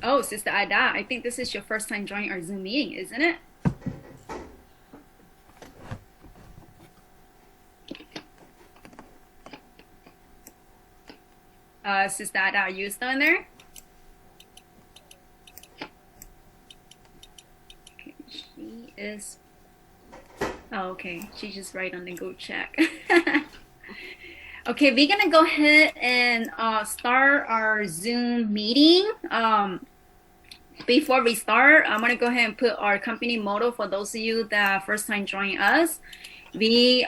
Oh, Sister Ada, I think this is your first time joining our Zoom meeting, isn't it? Sister Ada, are you still in there? Okay, she is. Oh, okay, she just right on the go check. Okay, we're gonna go ahead and start our Zoom meeting. Before we start, I'm gonna go ahead and put our company motto for those of you that first time joining us. Let me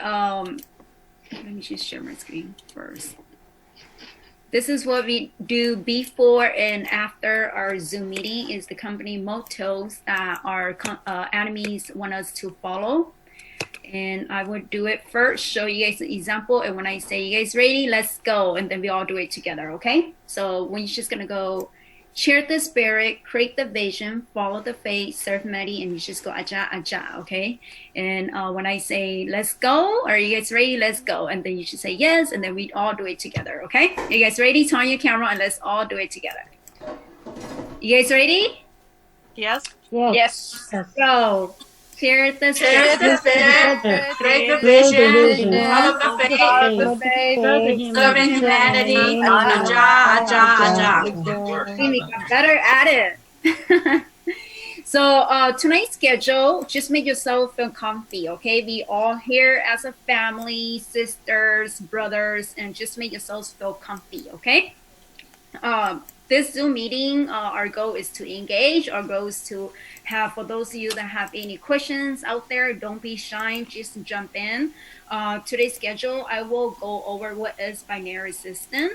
just share my screen first. This is what we do before and after our Zoom meeting is the company mottos that our enemies want us to follow. And I would do it first, show you guys an example. And when I say you guys ready, let's go. And then we all do it together, okay? So when you're just gonna go, share the spirit, create the vision, follow the faith, serve Medi, and you just go aja, aja, okay? And when I say let's go, are you guys ready? Let's go. And then you should say yes, and then we all do it together, okay? You guys ready? Turn on your camera and let's all do it together. You guys ready? Yes. Yes. Go. Share the Share the spirit, create the vision, follow the faith, serving humanity. Aja, aja, aja. We got better at it. So tonight's schedule, just make yourself feel comfy, okay? We all here as a family, sisters, brothers, and just make yourselves feel comfy, okay? This Zoom meeting, our goal is to engage. Our goal is to have, for those of you that have any questions out there, don't be shy, just jump in. Today's schedule, I will go over what is binary system.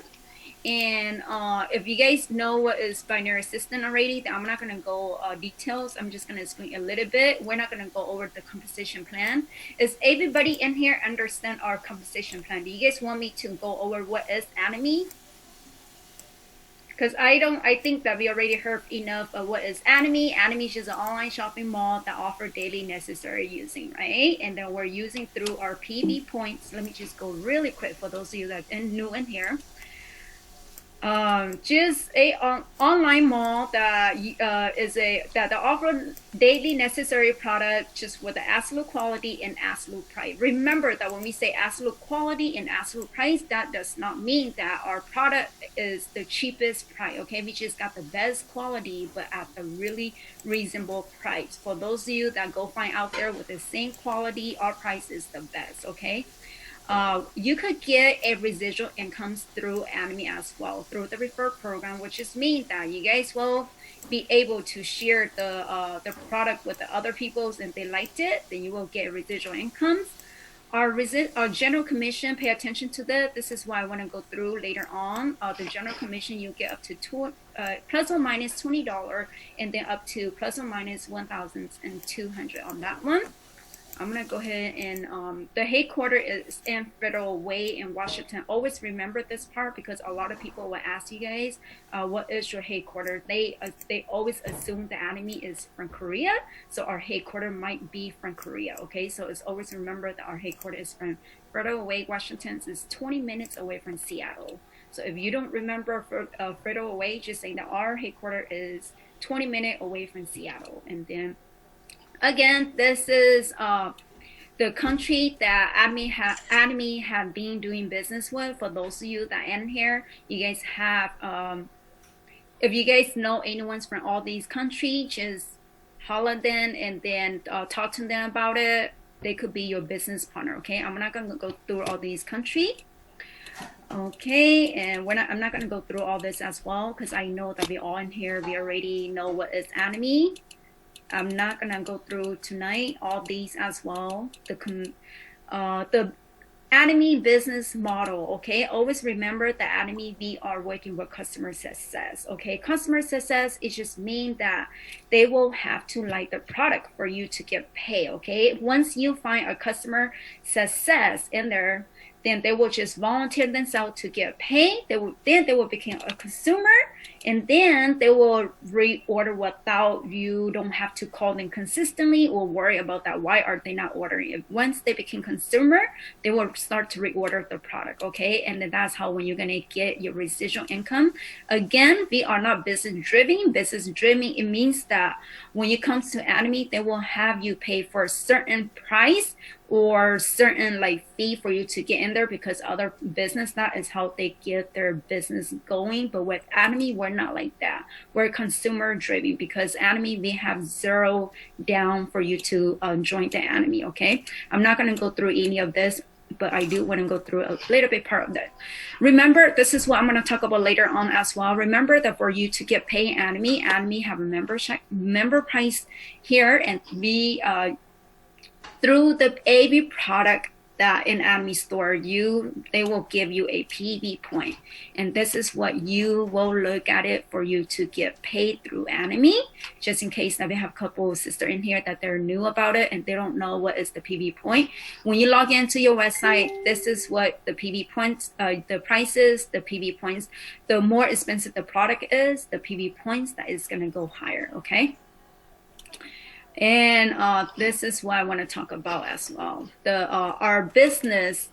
And if you guys know what is binary system already, then I'm not going to go details. I'm just going to explain a little bit. We're not going to go over the composition plan. Is everybody in here understand our composition plan? Do you guys want me to go over what is Atomy? Because I think that we already heard enough of what is Atomy. Atomy is just an online shopping mall that offer daily necessary using, right? And then we're using through our PB points. Let me just go really quick for those of you that are new in here. Just a online mall that that offer daily necessary product just with the absolute quality and absolute price. Remember that when we say absolute quality and absolute price, that does not mean that our product is the cheapest price. Okay, we just got the best quality but at a really reasonable price. For those of you that go find out there with the same quality, our price is the best. Okay. You could get a residual incomes through Atomy as well, through the refer program, which is mean that you guys will be able to share the product with the other peoples, and they liked it, then you will get residual incomes. Our general commission, pay attention to that. This is why I want to go through later on. The general commission, you get up to plus or minus $20, and then up to plus or minus 1,200 on that one. I'm going to go ahead and the headquarters is in Federal Way in Washington. Always remember this part because a lot of people will ask you guys, what is your headquarters? They always assume the Atomy is from Korea. So our headquarters might be from Korea. Okay, so it's always remember that our headquarters is from Federal Way, Washington. Is 20 minutes away from Seattle. So if you don't remember Federal Way, just say that our headquarters is 20 minutes away from Seattle. And then again, this is the country that Atomy have been doing business with. For those of you that are in here, you guys have, if you guys know anyone from all these countries, just holler them and then talk to them about it. They could be your business partner, okay? I'm not going to go through all these countries. Okay, and I'm not going to go through all this as well because I know that we all in here, we already know what is Atomy. I'm not gonna go through tonight all these as well. The Atomy business model, okay? Always remember that Atomy, we are working with customer success, okay? Customer success, it just means that they will have to like the product for you to get paid, okay? Once you find a customer success in there, then they will just volunteer themselves to get paid. They will become a consumer, and then they will reorder without you don't have to call them consistently or worry about that. Why are they not ordering it? Once they become consumer, they will start to reorder the product, okay? And then that's how when you're gonna get your residual income. Again, we are not business driven. Business driven, it means that when it comes to Atomy, they will have you pay for a certain price or certain like fee for you to get in there, because other business, that is how they get their business going. But with Atomy, we're not like that. We're consumer driven, because Atomy, we have zero down for you to join the Atomy, okay? I'm not going to go through any of this, but I do want to go through a little bit part of that. Remember, this is what I'm going to talk about later on as well. Remember that for you to get paid Atomy have a member price here, and we through the AV product that in Atomy store, they will give you a PV point, and this is what you will look at it for you to get paid through Atomy. Just in case that we have a couple of sisters in here that they're new about it and they don't know what is the PV point. When you log into your website, this is what the PV points, the prices, the PV points. The more expensive the product is, the PV points that is going to go higher. Okay. And this is what I want to talk about as well. Our business.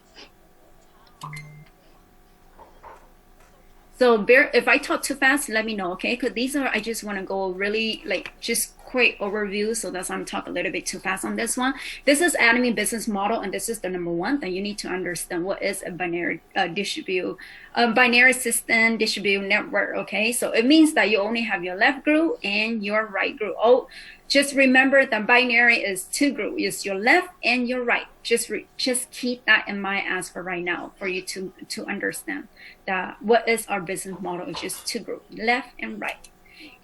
So if I talk too fast, let me know, okay? Because these are, I just want to go really like just quick overview. So that's why I'm talking a little bit too fast on this one. This is Atomy business model, and this is the number one that you need to understand. What is a binary binary system distribute network? Okay, so it means that you only have your left group and your right group. Oh, just remember that binary is two groups. It's your left and your right. Just keep that in mind as for right now, for you to understand that what is our business model. It's just two groups, left and right.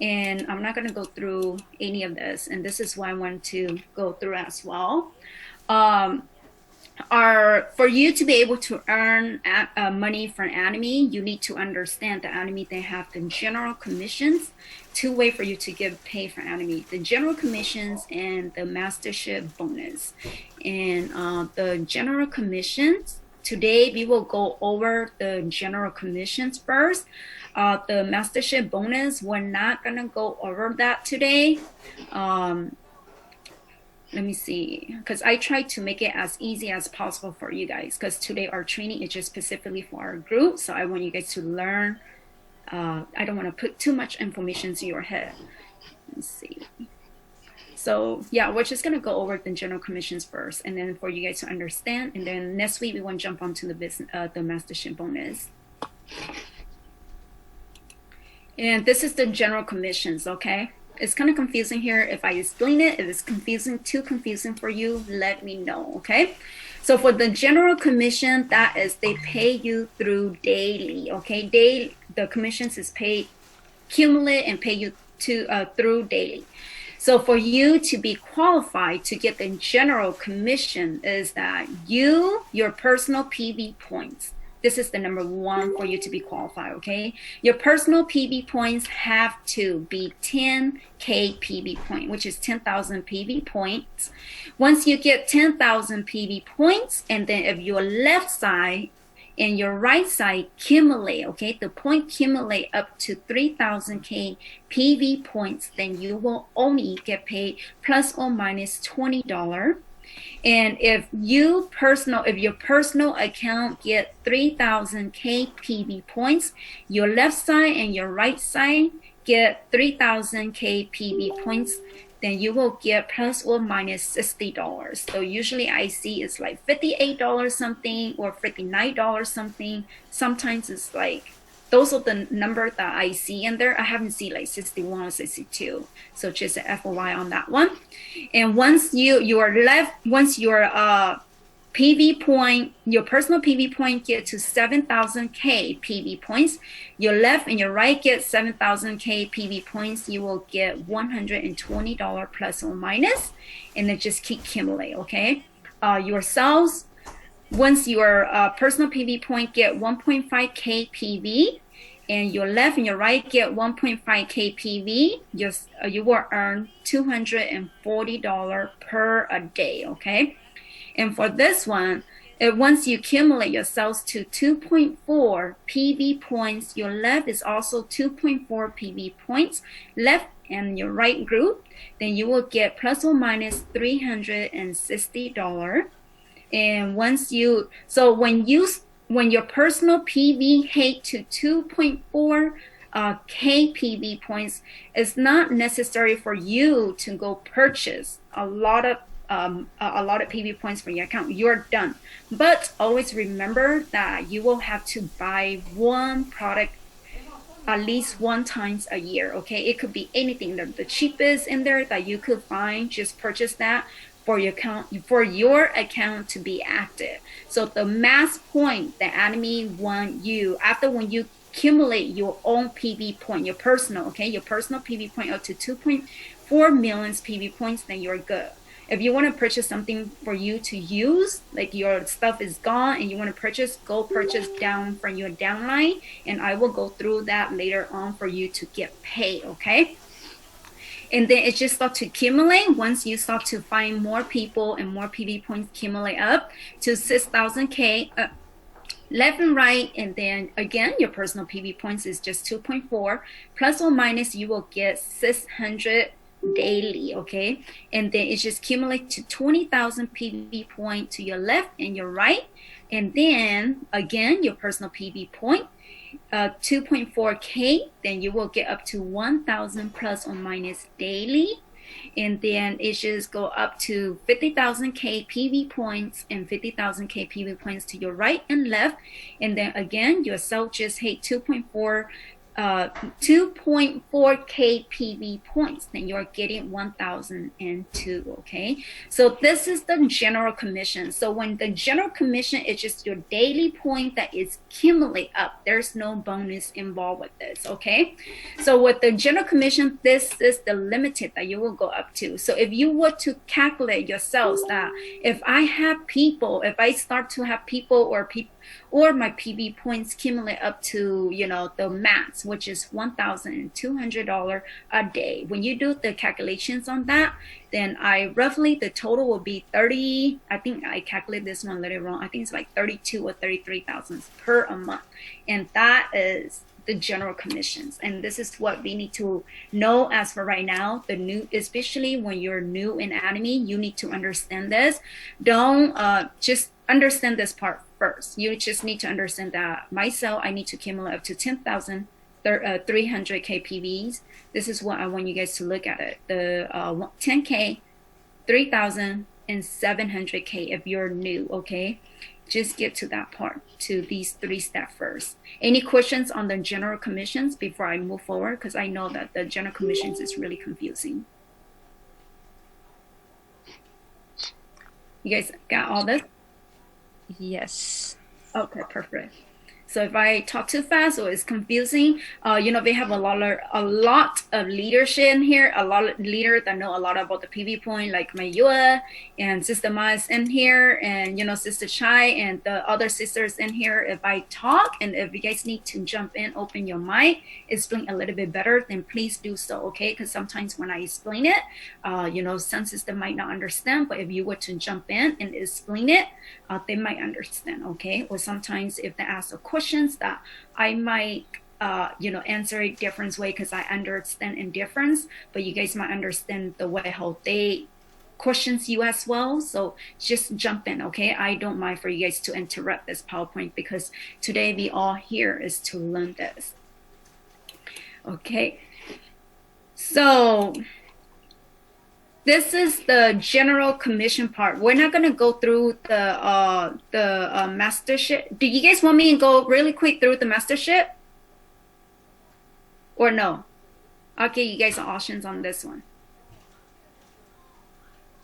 And I'm not going to go through any of this, and this is why I want to go through as well. For you to be able to earn money from Atomy, you need to understand that Atomy, they have the general commissions. Two ways for you to get paid for Atomy: the general commissions and the Mastership Bonus. And the general commissions, today we will go over the general commissions first. The Mastership Bonus, we're not going to go over that today. Let me see, because I try to make it as easy as possible for you guys, because today our training is just specifically for our group. So I want you guys to learn. I don't want to put too much information to your head. Let's see. So yeah, we're just going to go over the general commissions first, and then for you guys to understand. And then next week we want to jump onto the business, the Mastership Bonus. And this is the general commissions, okay? It's kind of confusing here. If I explain it, if it's too confusing for you, let me know, okay? So for the general commission, that is, they pay you through daily, okay? The commissions is paid cumulative and pay you through daily. So for you to be qualified to get the general commission is that your personal PV points. This is the number one for you to be qualified, okay? Your personal PV points have to be 10K PV point, which is 10,000 PV points. Once you get 10,000 PV points, and then if your left side and your right side cumulate, okay, the point cumulate up to 3,000K PV points, then you will only get paid plus or minus $20. And if your personal account get 3,000K PV points, your left side and your right side get 3,000K PV points, then you will get plus or minus $60. So usually I see it's like $58 something or $59 something. Sometimes it's like, those are the numbers that I see in there. I haven't seen like 61 or 62. So just an FYI on that one. And once your PV point, your personal PV point get to 7,000K PV points, your left and your right get 7,000K PV points, you will get $120 plus or minus, and then just keep accumulate, okay? Your sales, once your personal PV point get 1.5K PV, and your left and your right get 1.5K PV, you will earn $240 per a day, okay? And for this one, Once you accumulate yourselves to 2.4 PV points, your left is also 2.4 PV points, left and your right group, then you will get plus or minus $360. And once you, so when your personal PV hit to 2.4 K PV points, it's not necessary for you to go purchase a lot of PV points for your account. You're done. But always remember that you will have to buy one product at least one times a year. Okay, it could be anything, the cheapest in there that you could find. Just purchase that for your account to be active. So the max point that Atomy want you after when you accumulate your own PV point, your personal PV point up to 2.4 million PV points, then you're good. If you want to purchase something for you to use, like your stuff is gone and you want to purchase, go purchase down from your downline, and I will go through that later on for you to get paid, okay? And then it just starts to accumulate. Once you start to find more people and more PV points accumulate up to 6,000 K left and right, and then again your personal PV points is just 2.4 plus or minus you will get 600 daily, okay? And then it just accumulates to 20,000 PV point to your left and your right, and then again your personal PV point 2.4 K, then you will get up to 1,000 plus or minus daily, and then it just go up to 50,000 K PV points and 50,000 K PV points to your right and left, and then again yourself just hit 2.4 K PV points, then you're getting 1,002. Okay, so this is the general commission. So when the general commission is just your daily point that is accumulate up, there's no bonus involved with this. Okay, so with the general commission, this is the limited that you will go up to. So if you were to calculate yourselves that if I start to have people or my PV points accumulate up to, the max, which is $1,200 a day. When you do the calculations on that, then the total will be 30, I think I calculated this one a little wrong. I think it's like 32 or 33,000 per a month. And that is the general commissions. And this is what we need to know as for right now. Especially when you're new in Atomy, you need to understand this. Don't just understand this part first. You just need to understand that myself, I need to accumulate up to 10,300 KPVs. This is what I want you guys to look at it. The 10K, 3,000, and 700K if you're new, okay? Just get to that part, to these 3 steps first. Any questions on the general commissions before I move forward? Because I know that the general commissions is really confusing. You guys got all this? Yes. Okay, perfect. So if I talk too fast or it's confusing, we have a lot of leadership in here, a lot of leaders that know a lot about the PV point, like Mayua and Sister Ma is in here, and Sister Chai and the other sisters in here. If I talk and if you guys need to jump in, open your mic, explain a little bit better, then please do so, okay? Because sometimes when I explain it, some sister might not understand, but if you were to jump in and explain it, they might understand, okay? Or sometimes if they ask a questions that I might answer it different way because I understand in difference, but you guys might understand the way how they questions you as well. So just jump in, okay? I don't mind for you guys to interrupt this PowerPoint because today we all here is to learn this. Okay, so this is the general commission part. We're not going to go through the mastership. Do you guys want me to go really quick through the mastership? Or no? I'll give you guys options on this one.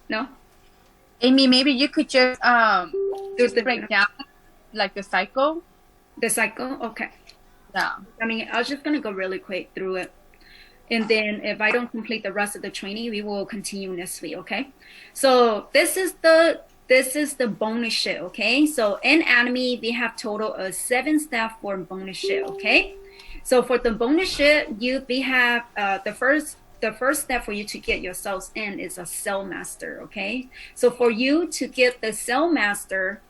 No? Amy, maybe you could just break down like the cycle. The cycle? Okay. Yeah. I was just going to go really quick through it. And then if I don't complete the rest of the training, we will continue next week, okay? So this is the bonus shit, okay? So in Atomy, we have total of 7 staff for bonus shit, okay? So for the bonus shit, we have the first step for you to get yourselves in is a cell master, okay? So for you to get the cell master,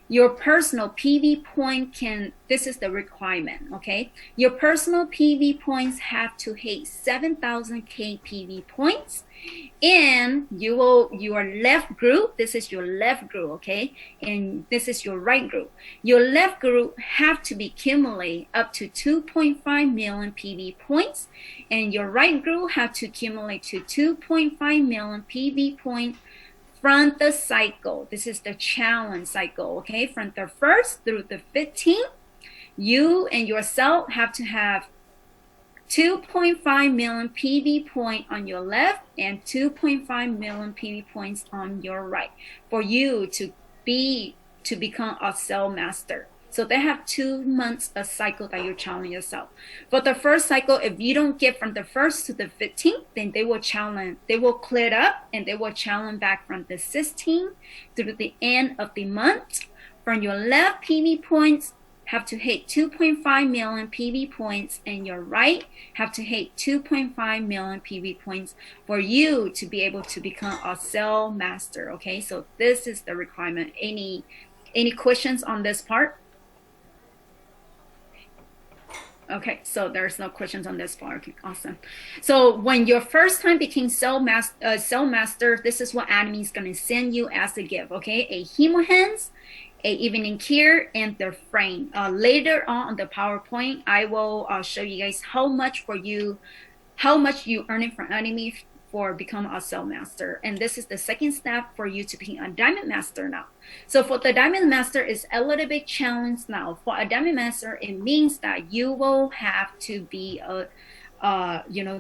your personal PV point this is the requirement, okay? Your personal PV points have to hit 7,000 KPV points, and your left group, this is your left group, okay? And this is your right group. Your left group have to be accumulate up to 2.5 million PV points, and your right group have to accumulate to 2.5 million PV points from the cycle. This is the challenge cycle, okay? From the 1st through the 15th, you and your cell have to have 2.5 million PV point on your left and 2.5 million PV points on your right for you to become a cell master. So they have 2 months a cycle that you're challenging yourself. For the first cycle, if you don't get from the 1st to the 15th, then they will clear up and they will challenge back from the 16th through the end of the month. From your left PV points have to hit 2.5 million PV points, and your right have to hit 2.5 million PV points for you to be able to become a cell master. Okay, so this is the requirement. Any questions on this part? Okay, so there's no questions on this part. Okay, awesome. So when your first time became cell master, this is what Atomy is going to send you as a gift. Okay, a Hmong hands, a evening care, and the frame. Later on the PowerPoint, I will show you guys how much you earning from Atomy for become a cell master. And this is the second step for you to become a diamond master now. So for the diamond master is a little bit challenge now. For a diamond master, it means that you will have to be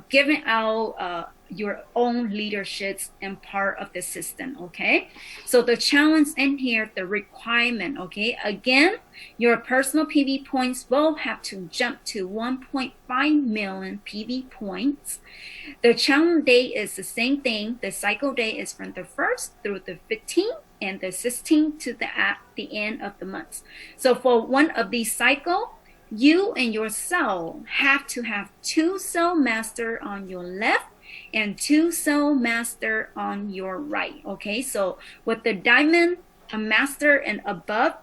giving out your own leaderships and part of the system. Okay, so the challenge in here, the requirement, okay, again, your personal PV points will have to jump to 1.5 million PV points. The challenge day is the same thing. The cycle day is from the 1st through the 15th and the 16th to at the end of the month. So for one of these cycle, you and your cell have to have 2 cell master on your left and 2 cell master on your right. Okay, so with the diamond master and above,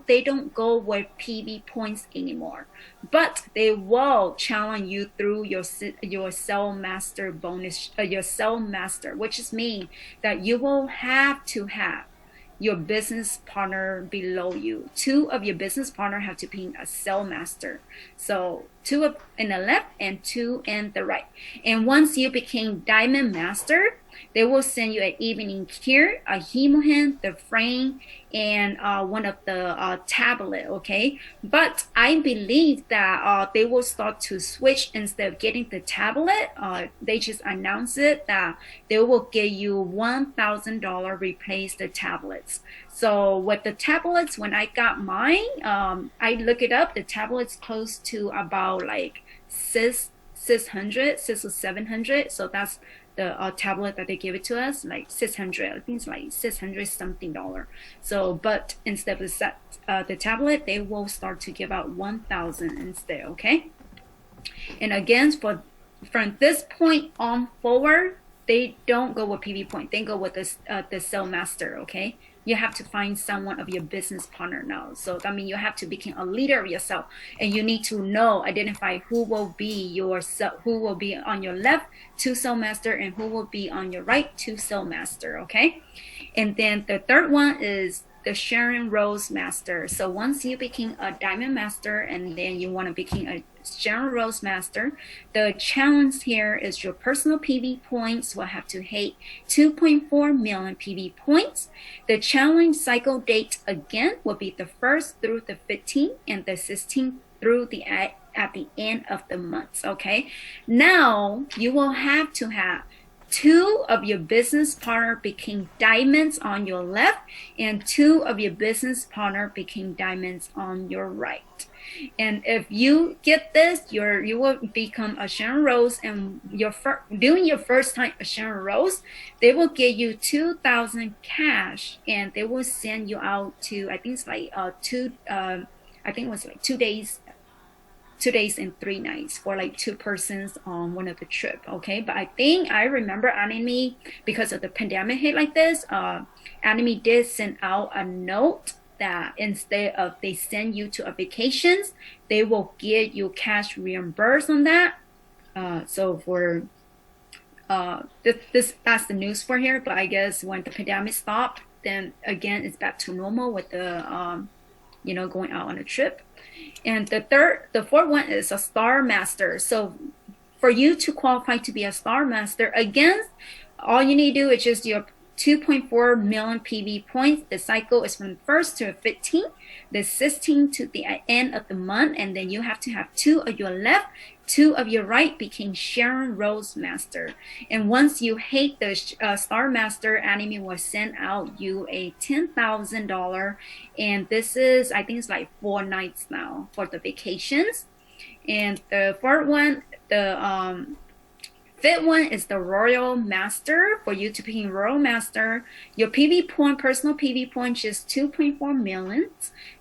they don't go with PV points anymore, but they will challenge you through your cell master bonus, your cell master, which is mean that you will have to have your business partner below you. 2 of your business partner have to be a cell master. So 2 in the left and 2 in the right. And once you became diamond master, they will send you an evening care, a Hmong hand, the frame, and one of the tablet. Okay, but I believe that they will start to switch. Instead of getting the tablet, they just announce it that they will give you $1,000 replace the tablets. So with the tablets, when I got mine, I look it up. The tablet's close to about like 600 or 700. So that's the tablet that they give it to us, like 600. I think it's like 600 something dollar. So, but instead of the tablet, they will start to give out 1,000 instead. Okay. And again, from this point on forward, they don't go with PV point. They go with the cell master. Okay. You have to find someone of your business partner now. So that means you have to become a leader of yourself, and you need to identify who will be who will be on your left, 2 cell master, and who will be on your right, 2 cell master. Okay, and then the third one is the sharing roles master. So once you become a diamond master, and then you want to become a sharing roles master, the challenge here is your personal PV points will have to hit 2.4 million PV points. The challenge cycle date again will be the 1st through the 15th and the 16th through at the end of the month. Okay, now you will have to have 2 of your business partner became diamonds on your left, and 2 of your business partner became diamonds on your right. And if you get this, you will become a Sharon Rose, and during your first time a Sharon Rose, they will give you 2,000 cash, and they will send you out to, I think it's like 2 days. 2 days and 3 nights for like 2 persons on one of the trip. Okay, but I remember Atomy, because of the pandemic hit like this, Atomy did send out a note that instead of they send you to a vacations, they will get you cash reimbursed on that. So for this that's the news for here, but I guess when the pandemic stopped, then again it's back to normal with the going out on a trip. And the fourth one is a Star Master. So for you to qualify to be a Star Master, again, all you need to do is just your 2.4 million PV points. The cycle is from 1st to 15th, the 16th to the end of the month, and then you have to have 2 of your left, 2 of your right became Sharon Rose Master. And once you hate the Star Master, Anime will send out you a $10,000, and this is, I think it's like 4 nights now for the vacations. And the fourth one, the fifth one is the Royal Master. For you to become Royal Master, your PV point, personal PV point is 2.4 million.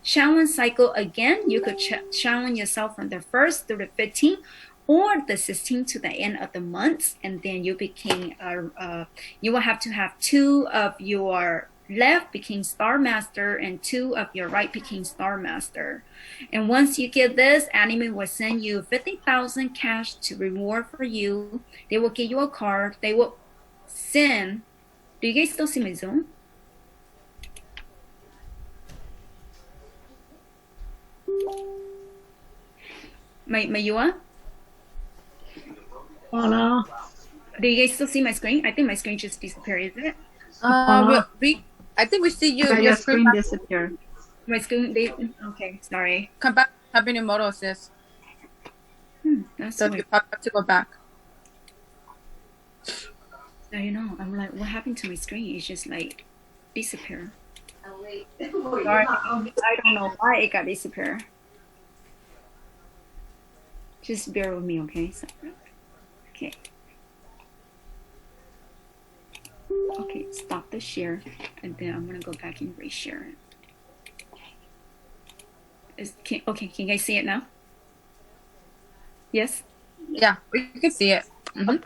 Challenge cycle, again, you could challenge yourself from the 1st through the 15th or the 16th to the end of the month. And then you became, you will have to have 2 of your left became Star Master and 2 of your right became Star Master. And once you get this, Anime will send you 50,000 cash to reward for you. They will give you a card. They will send. Do you guys still see my Zoom? My Yua? Oh no. Do you guys still see my screen? I think my screen just disappeared, isn't it? I think we see you. Your screen disappeared. My screen, okay, sorry. Come back. Having a model sis. That's So weird. you probably have to go back. I know. I'm like, what happened to my screen? It's just like disappear. Sorry, I don't know why it got disappear. Just bear with me, okay? So, okay. Okay, stop the share, and then I'm gonna go back and reshare it. Okay, can you guys see it now? Yes? Yeah, we can see it. Mm-hmm.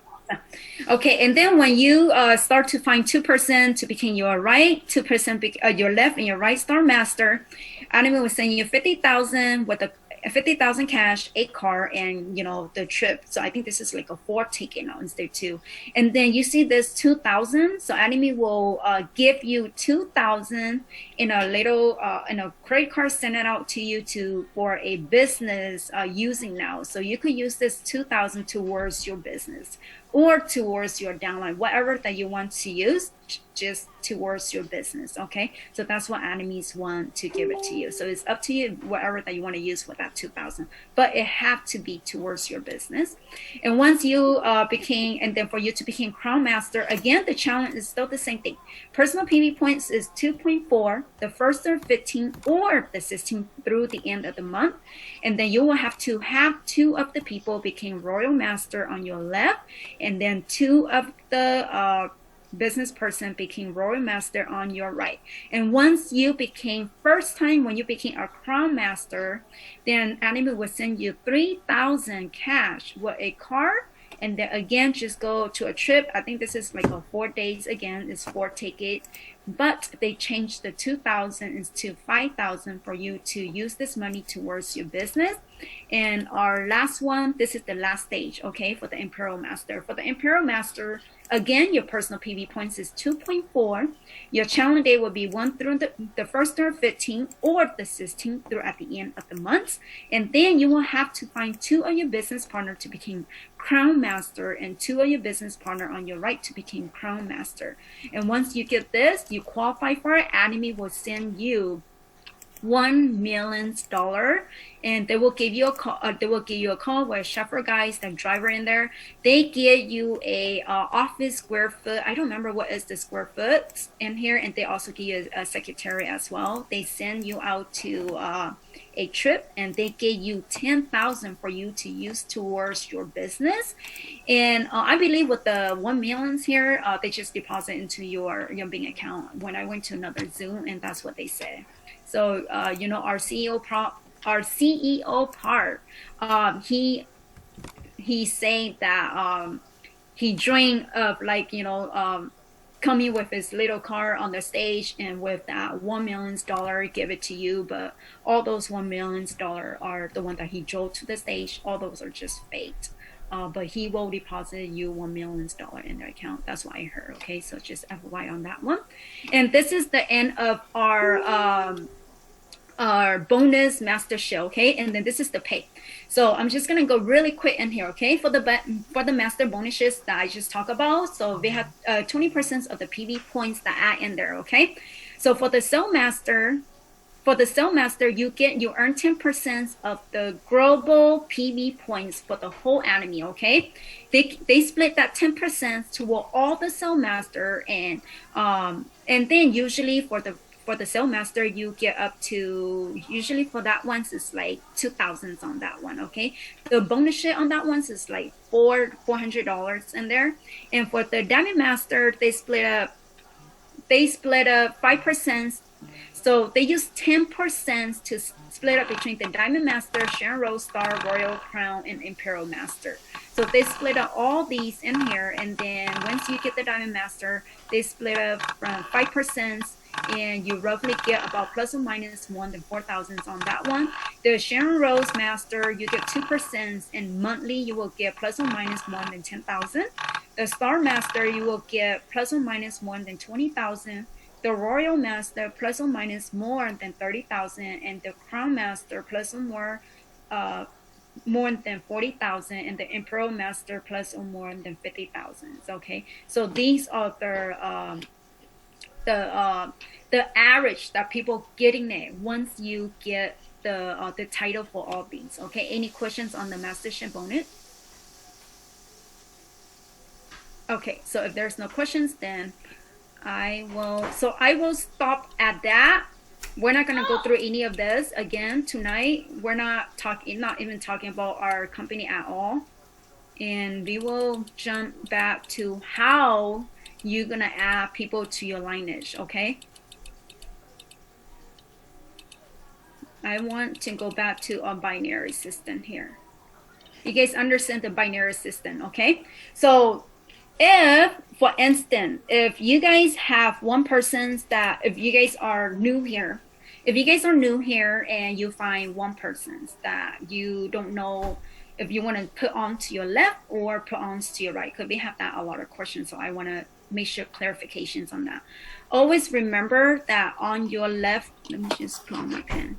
Okay, and then when you start to find 2% to become your right, 2% your left and your right Star Master, Anime will send you 50,000 with a 50,000 cash, 8 car, and the trip. So I think this is like a 4 ticket now instead of 2. And then you see this 2,000. So Anime will give you 2,000 in a little in a credit card, send it out to you for a business using now. So you could use this 2,000 towards your business or towards your downline, whatever that you want to use, just towards your business. Okay, so that's what Animes want to give it to you. So it's up to you, whatever that you want to use for that 2,000, but it have to be towards your business. And once you became, and then for you to become Crown Master, again, the challenge is still the same thing. Personal PV points is 2.4, the 1st or 15th or the 16th through the end of the month. And then you will have to have 2 of the people become Royal Master on your left, and then 2 of the business person became Royal Master on your right. And once you became, first time when you became a Crown Master, then Anime will send you 3,000 cash with a card. And then again, just go to a trip. I think this is like a 4 days again, it's 4 tickets. But they changed the 2,000 into 5,000 for you to use this money towards your business. And our last one, this is the last stage, okay, for the Imperial Master. For the Imperial Master, again, your personal PV points is 2.4. Your challenge day will be 1 through the 1st or 15th or the 16th through at the end of the month. And then you will have to find 2 of your business partner to become Crown Master and 2 of your business partner on your right to become Crown Master. And once you get this, you qualify for it. Anime will send you $1 million, and they will give you a call. They will give you a call with chauffeur guys, the driver in there. They give you a office square foot. I don't remember what is the square foot in here, and they also give you a secretary as well. They send you out to a trip, and they give you 10,000 for you to use towards your business. And I believe with the 1 million here, they just deposit into your bank account. When I went to another Zoom, and that's what they said. So our CEO part, he said that he dreamed of coming with his little car on the stage and with that $1 million give it to you, but all those $1 million are the one that he drove to the stage. All those are just fake. But he will deposit you $1 million in their account. That's what I heard. Okay, so just FYI on that one. And this is the end of our bonus mastership. Okay, and then this is the pay. So I'm just gonna go really quick in here. Okay, for the master bonuses that I just talked about. So they have 20% of the PV points that add in there. Okay, so for the Cell Master. For the Cell Master, you earn 10% of the global PV points for the whole enemy. Okay, they split that 10% toward all the Cell Master, and then usually for the Cell Master, you get up to, usually for that one is like 2,000 on that one. Okay, the bonus shit on that one is like $400 in there, and for the Diamond Master, they split up 5%. So they use 10% to split up between the Diamond Master, Sharon Rose Star, Royal Crown, and Imperial Master. So they split up all these in here, and then once you get the Diamond Master, they split up from 5%, and you roughly get about plus or minus more than 4,000 on that one. The Sharon Rose Master, you get 2%, and monthly you will get plus or minus more than 10,000. The Star Master, you will get plus or minus more than 20,000. The Royal Master plus or minus more than 30,000, and the Crown Master plus or more than 40,000, and the Imperial Master plus or more than 50,000. Okay, so these are the average that people getting it once you get the title for all these. Okay, any questions on the Mastership bonus? Okay, so if there's no questions, then I will stop at that. We're not gonna go through any of this again tonight. We're not even talking about our company at all, and we will jump back to how you're gonna add people to your lineage. Okay, I want to go back to a binary system here. You guys understand the binary system? Okay, so if, for instance, if you guys have one person that, if you guys are new here and you find one person that you don't know if you want to put on to your left or put on to your right, because we have that a lot of questions, so I want to make sure clarifications on that. Always remember that on your left, let me just put on my pen.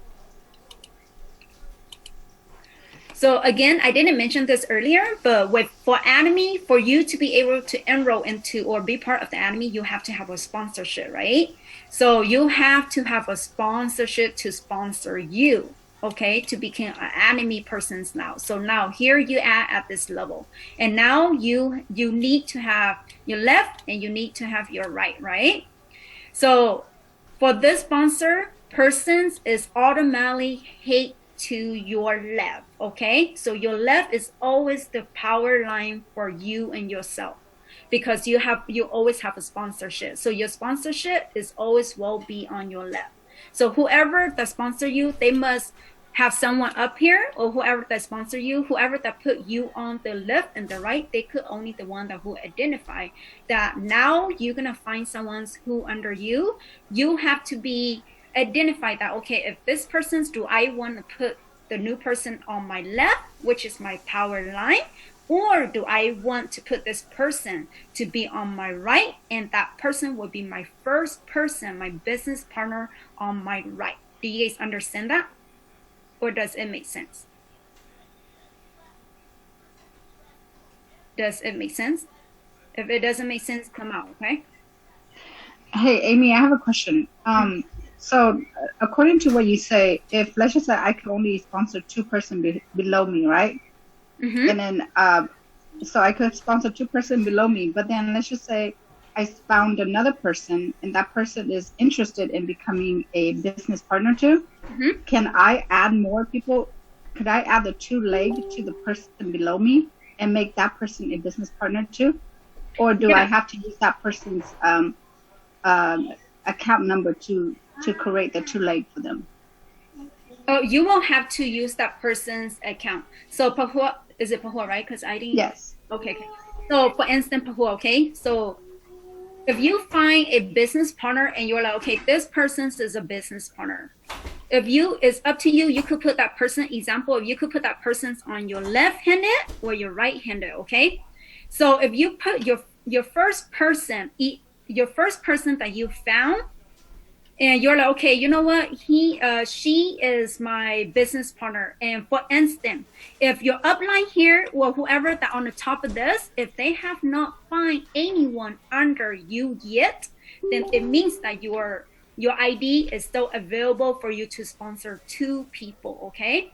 So again, I didn't mention this earlier, but for Atomy, for you to be able to enroll into or be part of the Atomy, you have to have a sponsorship, right? So you have to have a sponsorship to sponsor you, okay, to become an Atomy person now. So now here you are at this level, and now you need to have your left and you need to have your right? So for this sponsor, persons is automatically hate to your left. Okay, so your left is always the power line for you and yourself, because you always have a sponsorship. So your sponsorship is always will be on your left. So whoever that sponsor you, they must have someone up here, or whoever that sponsor you, whoever that put you on the left and the right, they could only the one that who identify that now you're gonna find someone who under you. You have to be identified that, okay, if this person's, do I want to put the new person on my left, which is my power line, or do I want to put this person to be on my right, and that person will be my first person, my business partner on my right. Do you guys understand that? Or does it make sense? Does it make sense? If it doesn't make sense, come out, okay? Hey, Amy, I have a question. So according to what you say, if let's just say I could only sponsor two person below me, right? Mm-hmm. And then, so I could sponsor two person below me, but then let's just say I found another person and that person is interested in becoming a business partner too. Mm-hmm. Can I add more people? Could I add the two legs to the person below me and make that person a business partner too? Or do I have to use that person's account number to create the two leg for them? Oh, you will have to use that person's account. So Pahua, is it Pahua, right? Because I didn't. Yes. Okay. So for instance, Pahua, okay. So If you find a business partner and you're like, okay, this person is a business partner. It's up to you. You could put that person, example, if you could put that person on your left-handed or your right-handed, okay? So if you put your first person that you found, and you're like, okay, you know what? She is my business partner. And for instance, if your upline here or whoever that on the top of this, if they have not find anyone under you yet, then it means that your ID is still available for you to sponsor 2 people, okay?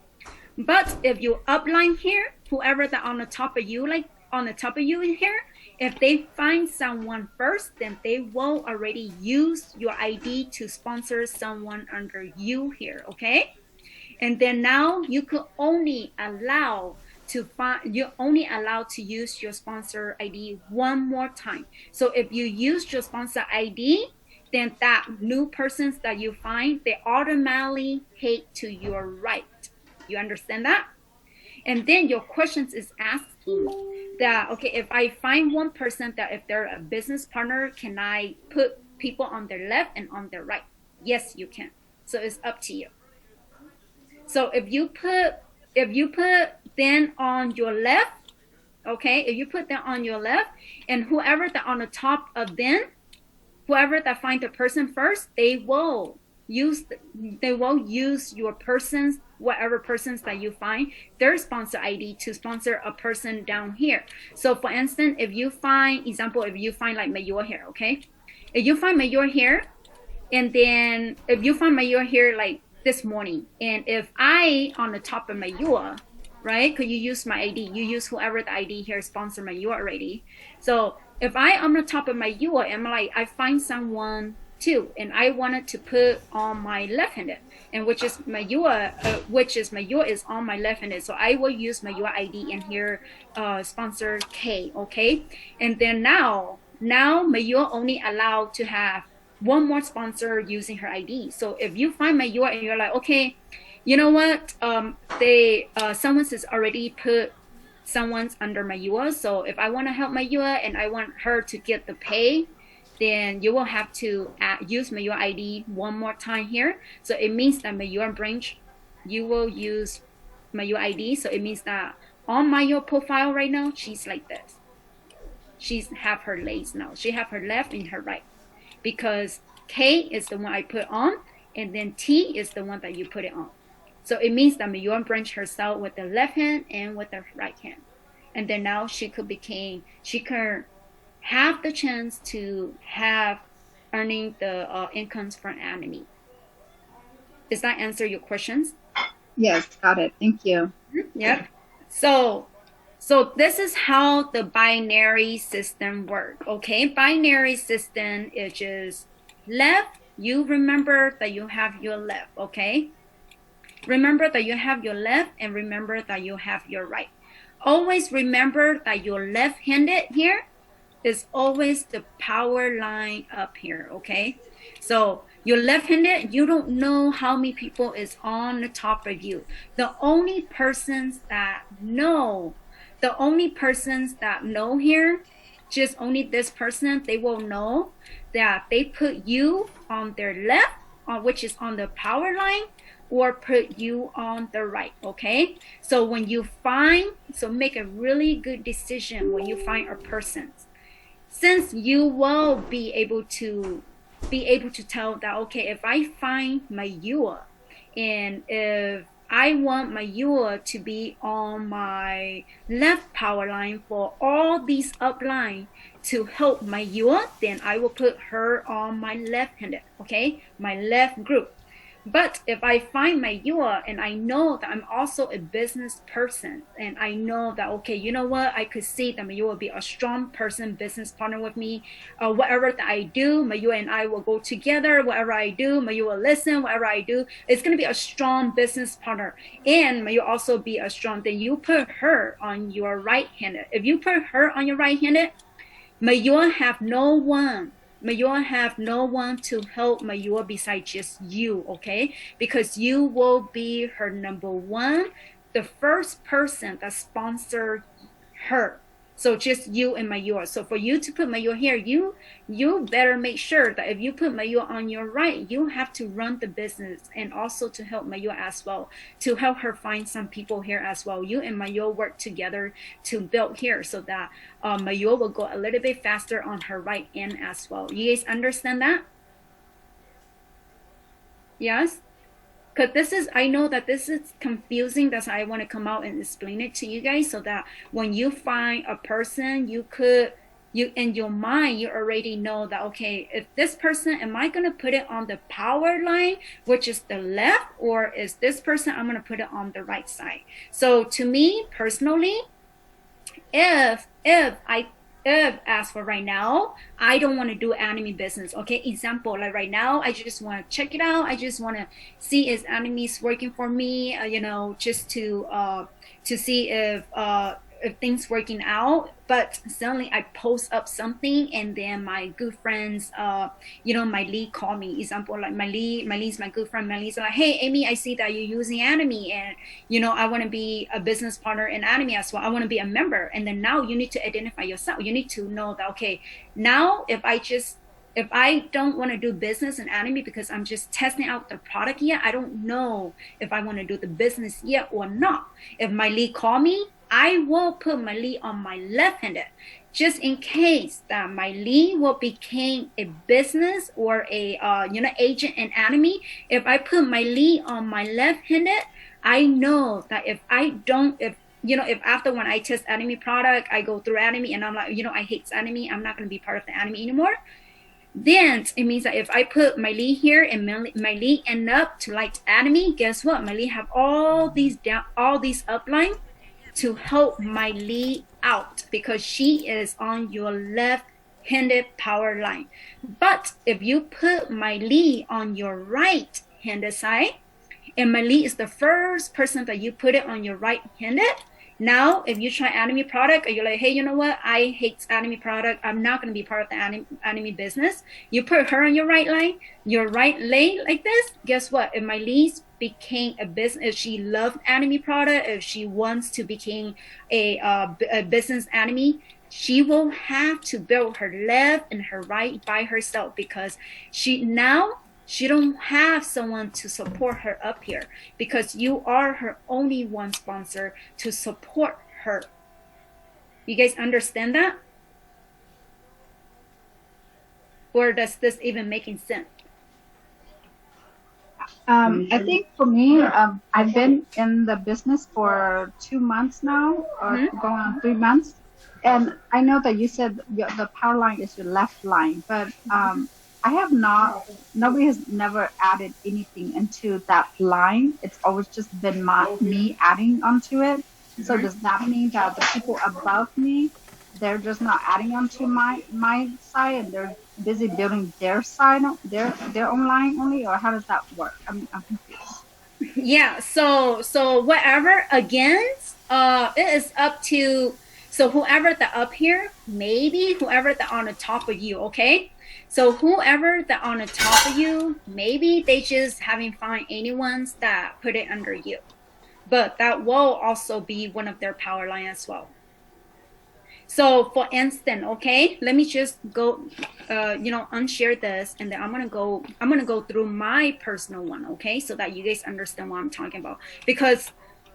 But if your upline here, whoever that on the top of you, like on the top of you here, if they find someone first, then they will already use your ID to sponsor someone under you here, okay? And then now you could only allow you're only allowed to use your sponsor ID one more time. So if you use your sponsor ID, then that new persons that you find, they automatically head to your right. You understand that? And then your questions is asking that, okay, if I find one person that if they're a business partner, can I put people on their left and on their right? Yes, you can. So it's up to you. So if you put them on your left, okay, if you put them on your left, and whoever that on the top of them, whoever that find the person first, they will use your persons, whatever persons that you find, their sponsor ID to sponsor a person down here. So for instance, if you find like Mayor here, okay? If you find Mayor here, and then if you find Mayor here like this morning, and if I on the top of Mayor, right? Could you use my ID? You use whoever the ID here sponsor Mayor already. So if I on the top of Mayor, and like I find someone too, and I wanted to put on my left-handed, and which is Mayor is on my left-handed, so I will use Mayor ID in here, sponsor K, okay? And then now Mayor only allowed to have one more sponsor using her ID. So if you find Mayor and you're like, okay, you know what? Someone's has already put someone's under Mayor. So if I want to help Mayor and I want her to get the pay, then you will have to use Mayor ID one more time here. So it means that Mayor branch, you will use Mayor ID. So it means that on Mayor profile right now, she's like this. She's have her legs now. She have her left and her right. Because K is the one I put on, and then T is the one that you put it on. So it means that Mayor branch herself with the left hand and with the right hand. And then now she could have the chance to have earning the incomes from Atomy. Does that answer your questions? Yes, got it. Thank you. Yep. So this is how the binary system works. Okay, binary system is just left. You remember that you have your left. Okay, remember that you have your left, and remember that you have your right. Always remember that your left-handed here is always the power line up here, okay? So your left-handed, you don't know how many people is on the top of you. The only persons that know here, just only this person, they will know that they put you on their left, which is on the power line, or put you on the right, okay? So when you make a really good decision when you find a person. Since you will be able to tell that, okay, if I find Mayor, and if I want Mayor to be on my left power line for all these upline to help Mayor, then I will put her on my left-handed, okay, my left group. But if I find Mayor and I know that I'm also a business person, and I know that, okay, you know what, I could see that Mayor will be a strong person, business partner with me. Whatever that I do, Mayor and I will go together. Whatever I do, Mayor will listen. Whatever I do, it's going to be a strong business partner. And Mayor also be a strong, then you put her on your right-handed. If you put her on your right-handed, Mayor have no one to help Mayor besides just you, okay? Because you will be her number one, the first person that sponsored her. So just you and Mayor. So for you to put Mayor here, you better make sure that if you put Mayor on your right, you have to run the business and also to help Mayor as well, to help her find some people here as well. You and Mayor work together to build here so that Mayor will go a little bit faster on her right end as well. You guys understand that? Yes? Because this is, I know that this is confusing. That's why I want to come out and explain it to you guys so that when you find a person, you in your mind, you already know that, okay, if this person, am I going to put it on the power line, which is the left, or is this person, I'm going to put it on the right side? So to me personally, if as for right now, I don't want to do anime business. Okay, example, like right now, I just want to check it out. I just want to see if anime's working for me. Just to see if things working out. But suddenly I post up something, and then my good friends, my lead call me. Example, like my lead's my good friend. My lead's like, hey, Amy, I see that you're using Atomy, and I want to be a business partner in Atomy as well. I want to be a member. And then now you need to identify yourself. You need to know that, okay, now if I don't want to do business in Atomy because I'm just testing out the product yet, I don't know if I want to do the business yet or not. If my lead call me, I will put my lead on my left-handed, just in case that my lead will become a business or a agent in Atomy. If I put my lead on my left-handed, I know that if after when I test Atomy product, I go through Atomy and I'm like, I hate Atomy, I'm not going to be part of the Atomy anymore. Then it means that if I put my lead here and my lead end up to like Atomy, guess what? My lead have all these upline to help my lead out because she is on your left-handed power line. But if you put my lead on your right-handed side, and my lead is the first person that you put it on your right-handed, now if you try Atomy product, or you're like, hey, you know what? I hate Atomy product. I'm not going to be part of the Atomy business. You put her on your right line, your right lane like this. Guess what? If my leads became a business, if she loved Atomy product, if she wants to become a business Atomy, she will have to build her left and her right by herself because she don't have someone to support her up here because you are her only one sponsor to support her. You guys understand that? Or does this even making sense? I think for me, I've been in the business for 2 months now, or going on 3 months. And I know that you said the power line is your left line, but nobody has never added anything into that line. It's always just been me adding onto it. So does that mean that the people above me, they're just not adding onto my side and they're busy building their side, their own line only, or how does that work? I'm confused. Yeah, so whatever, again, it is up to, so whoever that up here, maybe whoever that on the top of you, okay? So whoever that on the top of you, maybe they just haven't found anyone's that put it under you. But that will also be one of their power line as well. So for instance, okay, let me just go, unshare this, and then I'm gonna go through my personal one, okay, so that you guys understand what I'm talking about. Because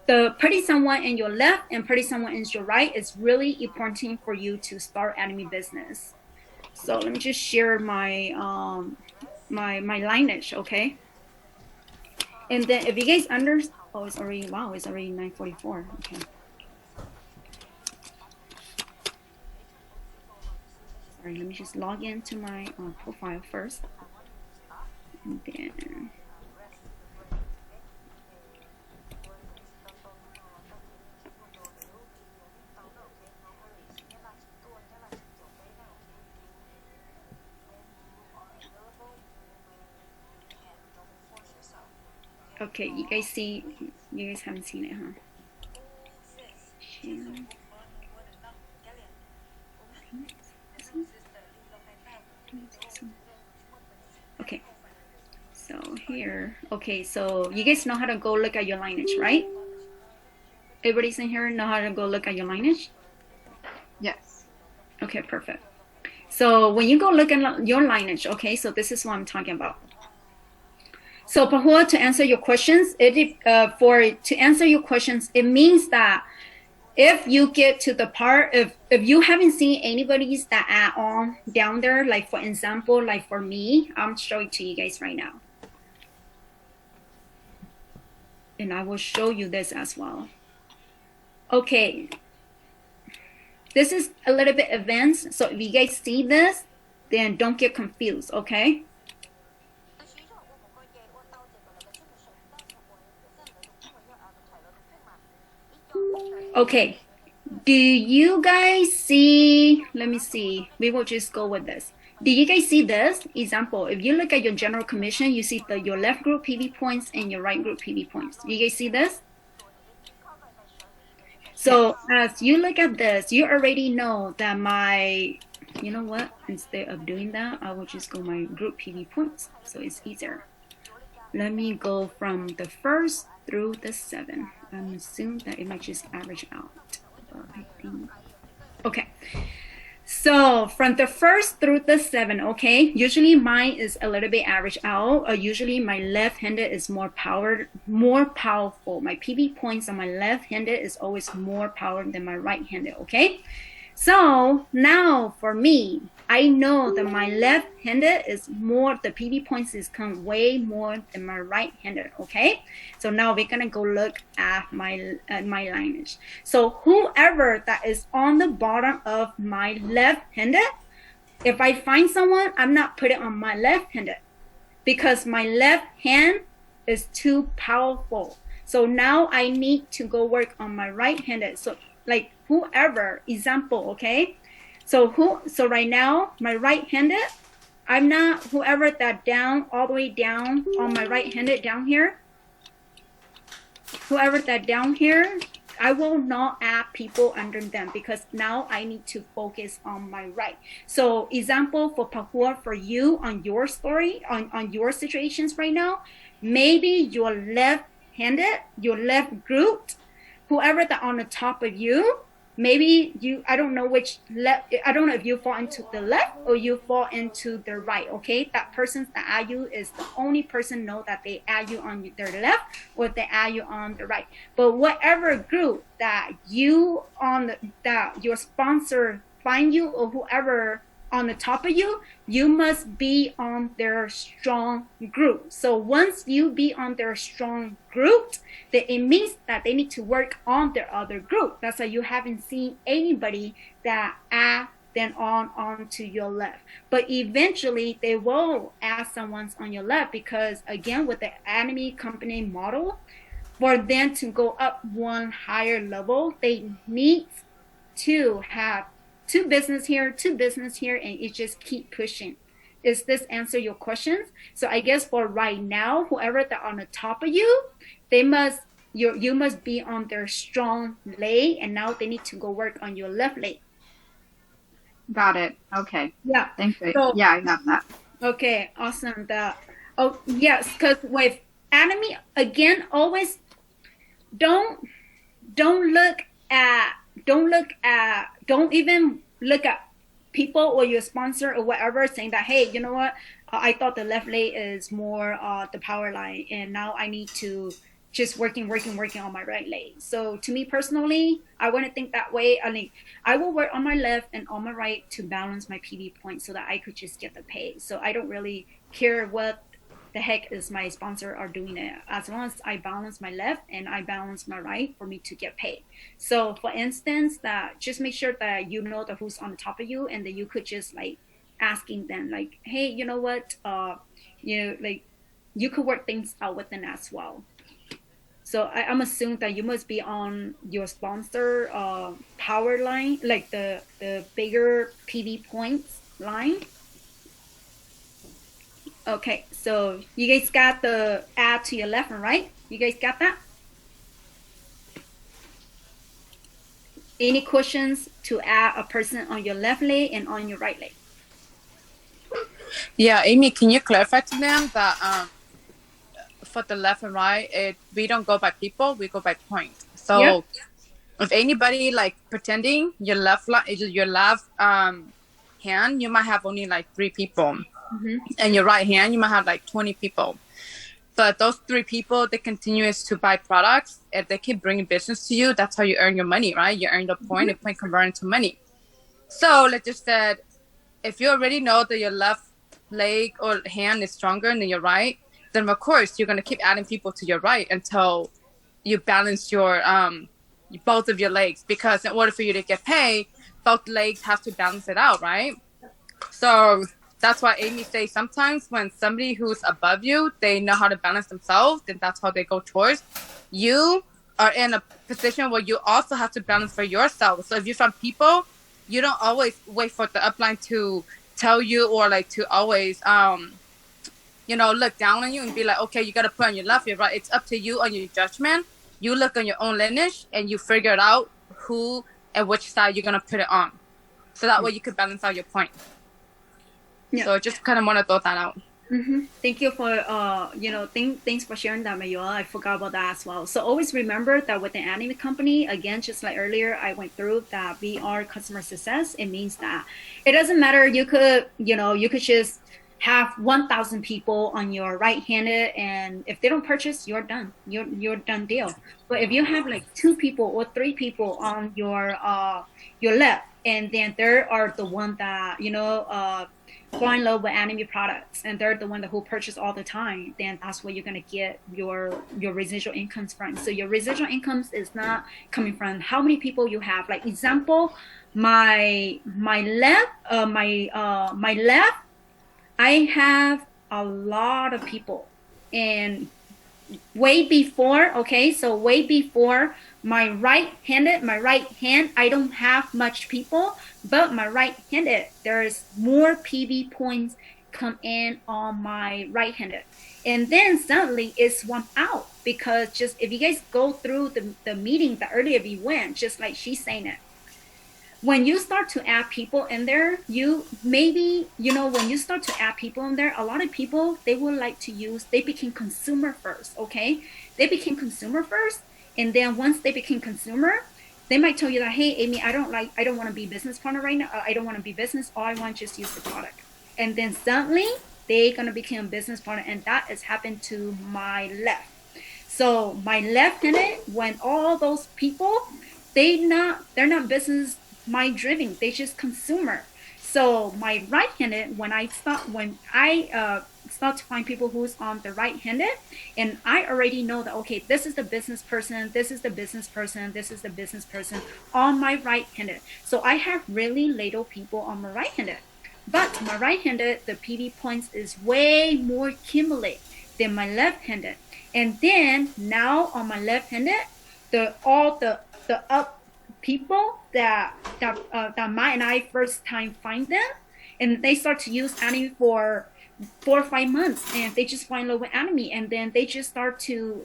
the putting someone in your left and putting someone in your right is really important for you to start Atomy business. So let me just share my my lineage, okay? And then if you guys it's already 9:44. Okay. Sorry, let me just log into my profile first. And then okay, you guys haven't seen it, huh? Share. Okay, so here, okay, so you guys know how to go look at your lineage, right? Everybody's in here know how to go look at your lineage? Yes. Okay, perfect. So when you go look at your lineage, okay, so this is what I'm talking about. So Pahua, to answer your questions, to answer your questions, it means that if you get to the part, if you haven't seen anybody's that add on down there, like for example, like for me, I'm showing to you guys right now. And I will show you this as well. Okay. This is a little bit advanced, so if you guys see this, then don't get confused, okay? Okay, do you guys see, let me see, we will just go with this. Do you guys see this? Example, if you look at your general commission, you see your left group PV points and your right group PV points. Do you guys see this? So as you look at this, you already know that you know what? Instead of doing that, I will just go my group PV points. So it's easier. Let me go from the 1st through the 7th. I'm assuming that it might just average out. Okay. So from the 1st through the 7th, okay, usually mine is a little bit average out. Usually my left-handed is more powerful. My PV points on my left-handed is always more power than my right-handed, okay? So now for me, I know that my left-handed is more, the PV points is come way more than my right-handed, okay? So now we're gonna go look at my lineage. So whoever that is on the bottom of my left-handed, if I find someone, I'm not putting on my left-handed because my left hand is too powerful. So now I need to go work on my right-handed. So like whoever, example, okay? So right now, my right-handed, I'm not, whoever that down, all the way down on my right-handed down here, whoever that down here, I will not add people under them because now I need to focus on my right. So example for Pahua, for you on your story, on your situations right now, maybe your left-handed, your left group, whoever that on the top of you, maybe you, I don't know which left, I don't know if you fall into the left or you fall into the right, okay? That person that add you is the only person know that they add you on their left or they add you on the right. But whatever group that you that your sponsor find you or whoever on the top of you, you must be on their strong group. So once you be on their strong group, then it means that they need to work on their other group. That's why you haven't seen anybody that add them onto your left. But eventually they will add someone on your left because again, with the Atomy company model, for them to go up one higher level, they need to have two business here, and it just keep pushing. Does this answer your questions? So I guess for right now, whoever that on the top of you, you must be on their strong leg, and now they need to go work on your left leg. Got it. Okay. Yeah. Thank you. So, yeah, I got that. Okay, awesome. Oh yes, because with Atomy, again, always don't even look at people or your sponsor or whatever saying that, hey, you know what, I thought the left leg is more the power line and now I need to just working on my right leg. So to me personally, I wouldn't think that way. I mean, I will work on my left and on my right to balance my PV points so that I could just get the pay. So I don't really care what the heck is my sponsor are doing it, as long as I balance my left and I balance my right for me to get paid. So for instance, that just make sure that you know that who's on the top of you, and that you could just like asking them like, hey, you know what, like you could work things out with them as well. So I'm assuming that you must be on your sponsor power line, like the bigger PV points line. Okay, so you guys got the add to your left and right? You guys got that? Any questions to add a person on your left leg and on your right leg? Yeah, Amy, can you clarify to them that for the left and right, we don't go by people, we go by point. So If anybody like pretending your left hand, you might have only like 3 people, and your right hand, you might have like 20 people. But those 3 people, they continues to buy products, and they keep bringing business to you. That's how you earn your money, right? You earn the point, the point convert into money. So let's just say, if you already know that your left leg or hand is stronger than your right, then of course you're gonna keep adding people to your right until you balance your both of your legs. Because in order for you to get paid, both legs have to balance it out, right? So that's why Amy says sometimes when somebody who's above you, they know how to balance themselves, then that's how they go towards. You are in a position where you also have to balance for yourself. So if you're from people, you don't always wait for the upline to tell you, or like to always look down on you and be like, okay, you got to put on your left, your right. It's up to you on your judgment. You look on your own lineage and you figure it out who and which side you're going to put it on. So that way you could balance out your point. Yeah. So just kind of want to throw that out. Thank you for thanks for sharing that, Mayua. I forgot about that as well. So always remember that with the anime company, again, just like earlier I went through, that we are customer success. It means that it doesn't matter. You could just have 1,000 people on your right-handed, and if they don't purchase, you're done. You're done deal. But if you have like 2 people or 3 people on your left, and then they are the one that fall in love with anime products, and they're the one who purchase all the time, then that's where you're gonna get your residual incomes from. So your residual incomes is not coming from how many people you have. Like example, my left, I have a lot of people, and way before my right hand, I don't have much people, but my right-handed, there's more PV points come in on my right-handed. And then suddenly it swamped out, because just if you guys go through the meeting that earlier we went, just like she's saying it, when you start to add people in there, when you start to add people in there, a lot of people, they would like to they became consumer first, okay? They became consumer first, and then once they became consumer, they might tell you that, hey, Amy, I don't want to be business partner right now. I don't want to be business. All I want to just use the product. And then suddenly they're going to become business partner. And that has happened to my left. So my left-handed, when all those people, they're not business mind driven. They just consumer. So my right-handed, when I start to find people who's on the right-handed, and I already know that, okay, this is the business person, this is the business person, this is the business person on my right-handed. So I have really little people on my right-handed. But my right-handed, the PV points is way more accumulate than my left-handed. And then now on my left-handed, all the up people that Mai and I first time find them, and they start to use anime for 4 or 5 months, and they just fall in love with anime, and then they just start to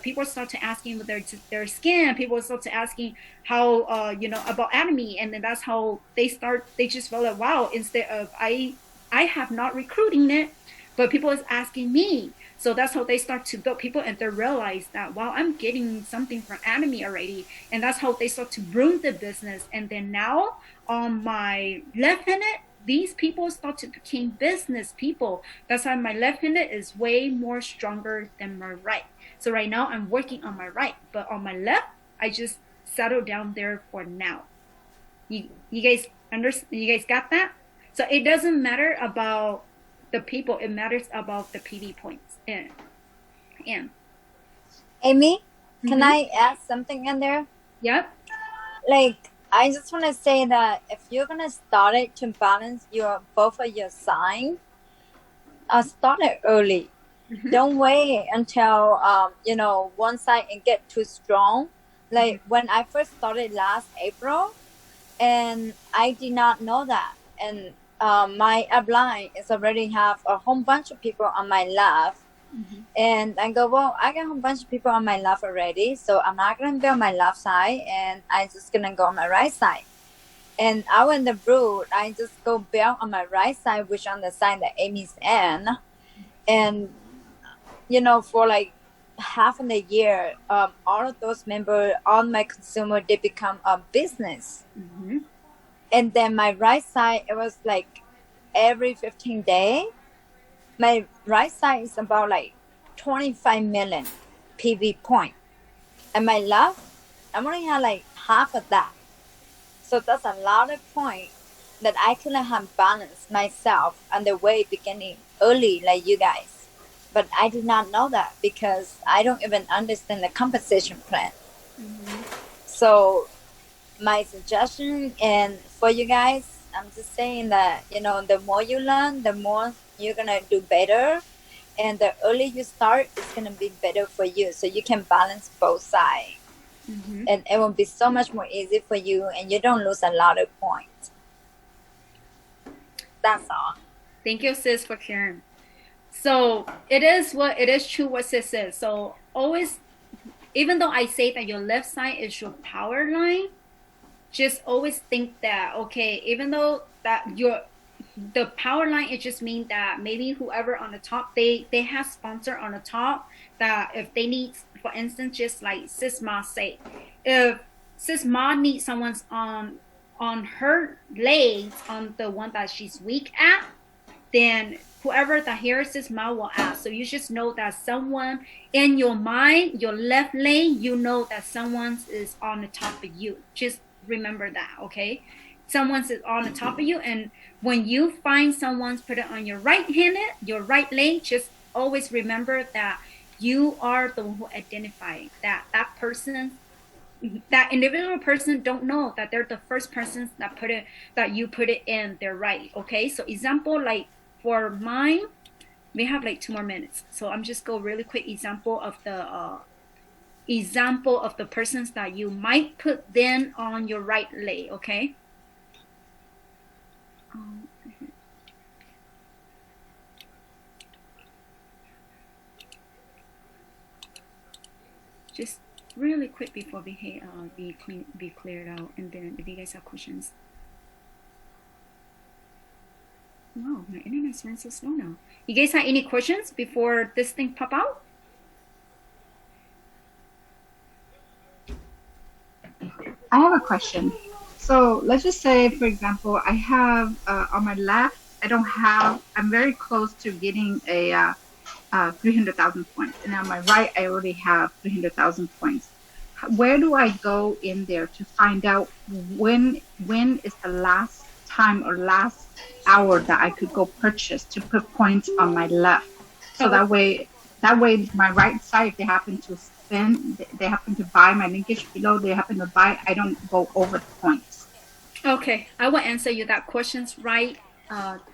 people start to asking with their skin, people start to asking how about anime, and then that's how they just feel like, wow, instead of I have not recruiting it, but people is asking me. So that's how they start to build people, and they realize that, wow, I'm getting something from anime already. And that's how they start to groom the business. And then now on my left-handed, these people start to become business people. That's why my left-handed is way more stronger than my right. So right now I'm working on my right, but on my left, I just settle down there for now. You guys understand? You guys got that? So it doesn't matter about the people, it matters about the PV points. And Amy, can I add something in there? Yep. Like, I just want to say that if you're gonna start it to balance both of your sign, start it early. Don't wait until one side and get too strong. Like when I first started last April, and I did not know that, and my upline is already have a whole bunch of people on my left. And I go, well, I got a whole bunch of people on my left already, so I'm not going to be on my left side, and I'm just going to go on my right side. And out in the brood, I just go build on my right side, which on the side that Amy's in. And, for like half of the year, all of those members, all my consumer, they become a business. Mm-hmm. And then my right side, it was like every 15 days, my right side is about like 25 million PV point. And my left, I only have like half of that. So that's a lot of points that I couldn't have balanced myself on the way beginning early like you guys. But I did not know that because I don't even understand the compensation plan. Mm-hmm. So my suggestion and for you guys, I'm just saying that, you know, the more you learn, the more you're going to do better. And the earlier you start, it's going to be better for you. So you can balance both sides. Mm-hmm. And it will be so much more easy for you and you don't lose a lot of points. That's all. Thank you, sis, for sharing. So it is true what sis says. So always, even though I say that your left side is your power line, just always think that, okay, even though that the power line, it just means that maybe whoever on the top, they have sponsor on the top that if they need, for instance, just like sis Ma say, if sis Ma needs someone's on her legs, on the one that she's weak at, then whoever that hears sis Ma will ask. So you just know that someone in your mind, your left lane, you know that someone is on the top of you. Just remember that, okay? Someone's is on the top of you, and when you find someone's put it on your right handed, your right lane, just always remember that you are the one who identify that person, that individual person don't know that they're the first person that you put it in their right, okay? So example, like for mine, we have like 2 more minutes, so I'm just go really quick example of the persons that you might put then on your right leg, okay? Just really quick before we be cleared out, and then if you guys have questions. Wow, my internet's running so slow now. You guys have any questions before this thing pop out? I have a question. So let's just say, for example, I have on my left, I'm very close to getting a 300,000 points. And on my right, I already have 300,000 points. Where do I go in there to find out when is the last time or last hour that I could go purchase to put points on my left? So that way my right side, if they happen to spend, they happen to buy my linkage below, they happen to buy, I don't go over the points. Okay, I will answer you that questions right.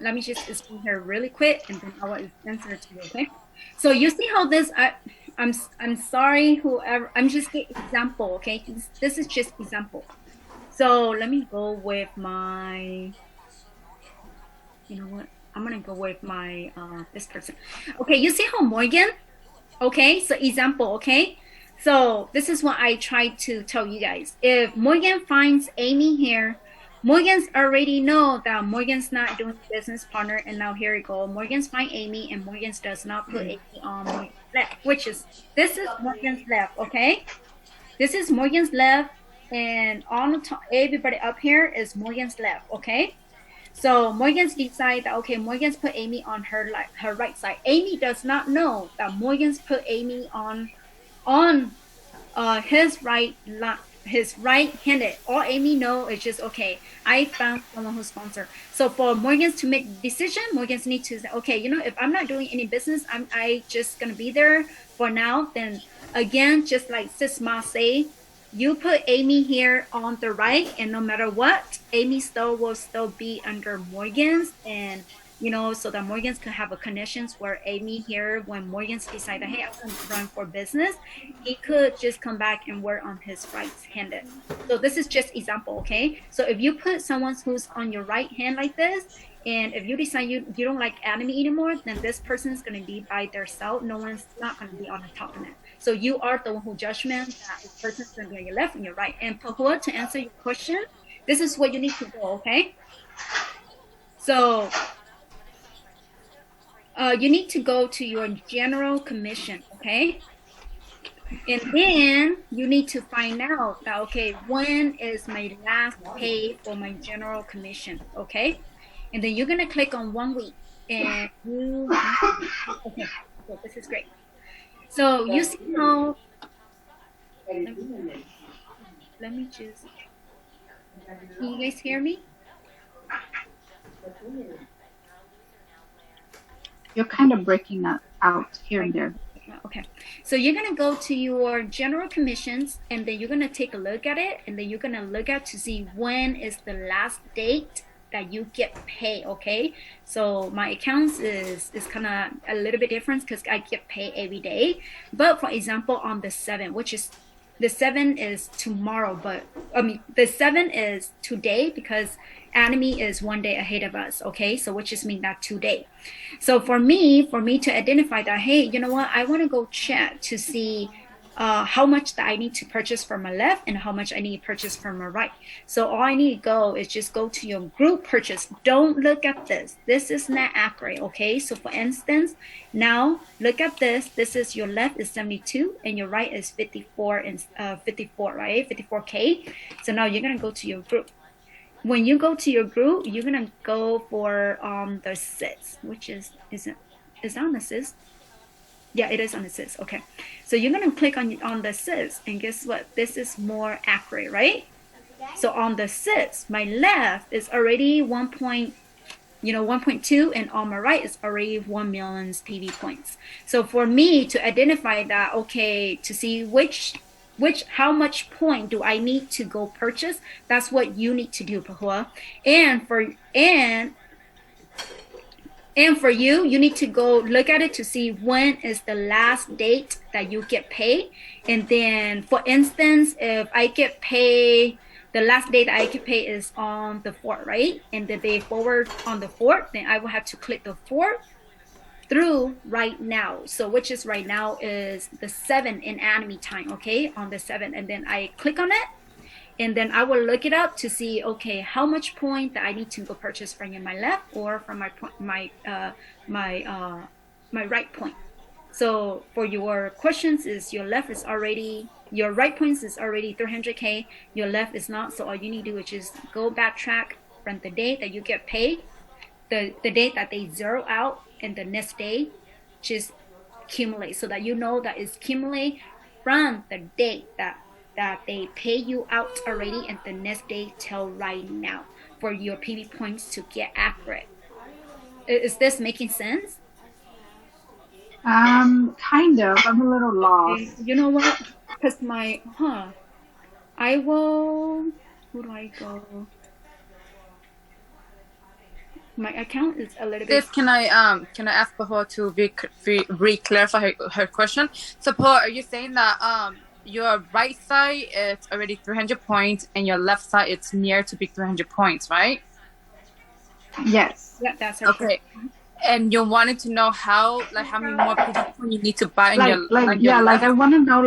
Let me just explain here really quick, and then I will answer it to you, okay? So you see how this, I'm sorry, whoever, I'm just getting example, okay? This is just example. So let me go with my, you know what? I'm gonna go with my, this person. Okay, you see how Morgan, okay? So example, okay? So this is what I try to tell you guys. If Morgan finds Amy here, Morgan's already know that Morgan's not doing business partner, and now here we go. Morgan's find Amy, and Morgan's does not put Amy on Morgan's left, this is Morgan's left, okay? This is Morgan's left, and on the top, everybody up here is Morgan's left, okay? So Morgan's decide that, okay, Morgan's put Amy on her right side. Amy does not know that Morgan's put Amy on his right-handed. All Amy know is just, okay, I found someone who sponsor. So for Morgan's to make decision, Morgan's need to say, okay, you know, if I'm not doing any business, I just gonna be there for now. Then again, just like Sis Ma say, you put Amy here on the right, and no matter what, Amy will still be under Morgan's, and you know, so that Morgan's could have a connections where Amy here, when Morgan's decided, hey, I'm going to run for business, he could just come back and work on his right-handed. So this is just example, okay? So if you put someone who's on your right hand like this, and if you decide you don't like Atomy anymore, then this person is going to be by themselves. No one's not going to be on the top of it. So you are the one who judgment that this person's going to be on your left and your right. And Pahua, to answer your question, this is what you need to do, okay? So you need to go to your general commission, okay? And then you need to find out that, okay, when is my last pay for my general commission, okay? And then you're going to click on 1 week. And you, okay, so this is great. So you see how, let me just, can you guys hear me? You're kind of breaking out here and there. Okay, so you're gonna go to your general commissions, and then you're gonna take a look at it, and then you're gonna look at to see when is the last date that you get paid. Okay, so my accounts is kind of a little bit different because I get paid every day. But for example, on the 7th, which is the 7th is tomorrow, but I mean the 7th is today because Atomy is 1 day ahead of us. Okay, so which just means that today. So for me to identify that, hey, you know what, I want to go check to see how much that I need to purchase from my left and how much I need to purchase from my right. So all I need to go is just go to your group purchase. Don't look at this. This is not accurate, okay? So for instance, now look at this. This is your left is 72 and your right is 54 and 54, right? 54K. So now you're gonna go to your group. When you go to your group, you're gonna go for the sys, which is that on the sys? Yeah, it is on the sys. Okay, so you're gonna click on the sys, and guess what? This is more accurate, right? So on the sys, my left is already 1.2, and on my right is already 1 million PV points. So for me to identify that, okay, to see how much point do I need to go purchase, that's what you need to do, Pahua. And for you need to go look at it to see when is the last date that you get paid. And then, for instance, if I get paid, the last date that I get paid is on the 4th, right? And the day forward on the 4th, then I will have to click the 4th through right now. So which is right now is the 7th in Atomy time, okay, on the 7th. And then I click on it, and then I will look it up to see, okay, how much point that I need to go purchase from my left or from my right point. So for your questions is your right points is already 300K, your left is not. So all you need to do is just go backtrack from the date that you get paid, the date that they zero out, and the next day just accumulate, so that you know that it's accumulate from the date that they pay you out already, and the next day till right now for your PV points to get accurate. Is this making sense? Kind of. I'm a little lost. Okay. You know what? Because I will. Who do I go? My account is a little bit. Can I ask Paul to re-clarify her question? So Paul, are you saying that your right side is already 300 points and your left side it's near to be 300 points, right? Yes. Yeah, that's okay. And you wanted to know how many more people you need to buy in I want to know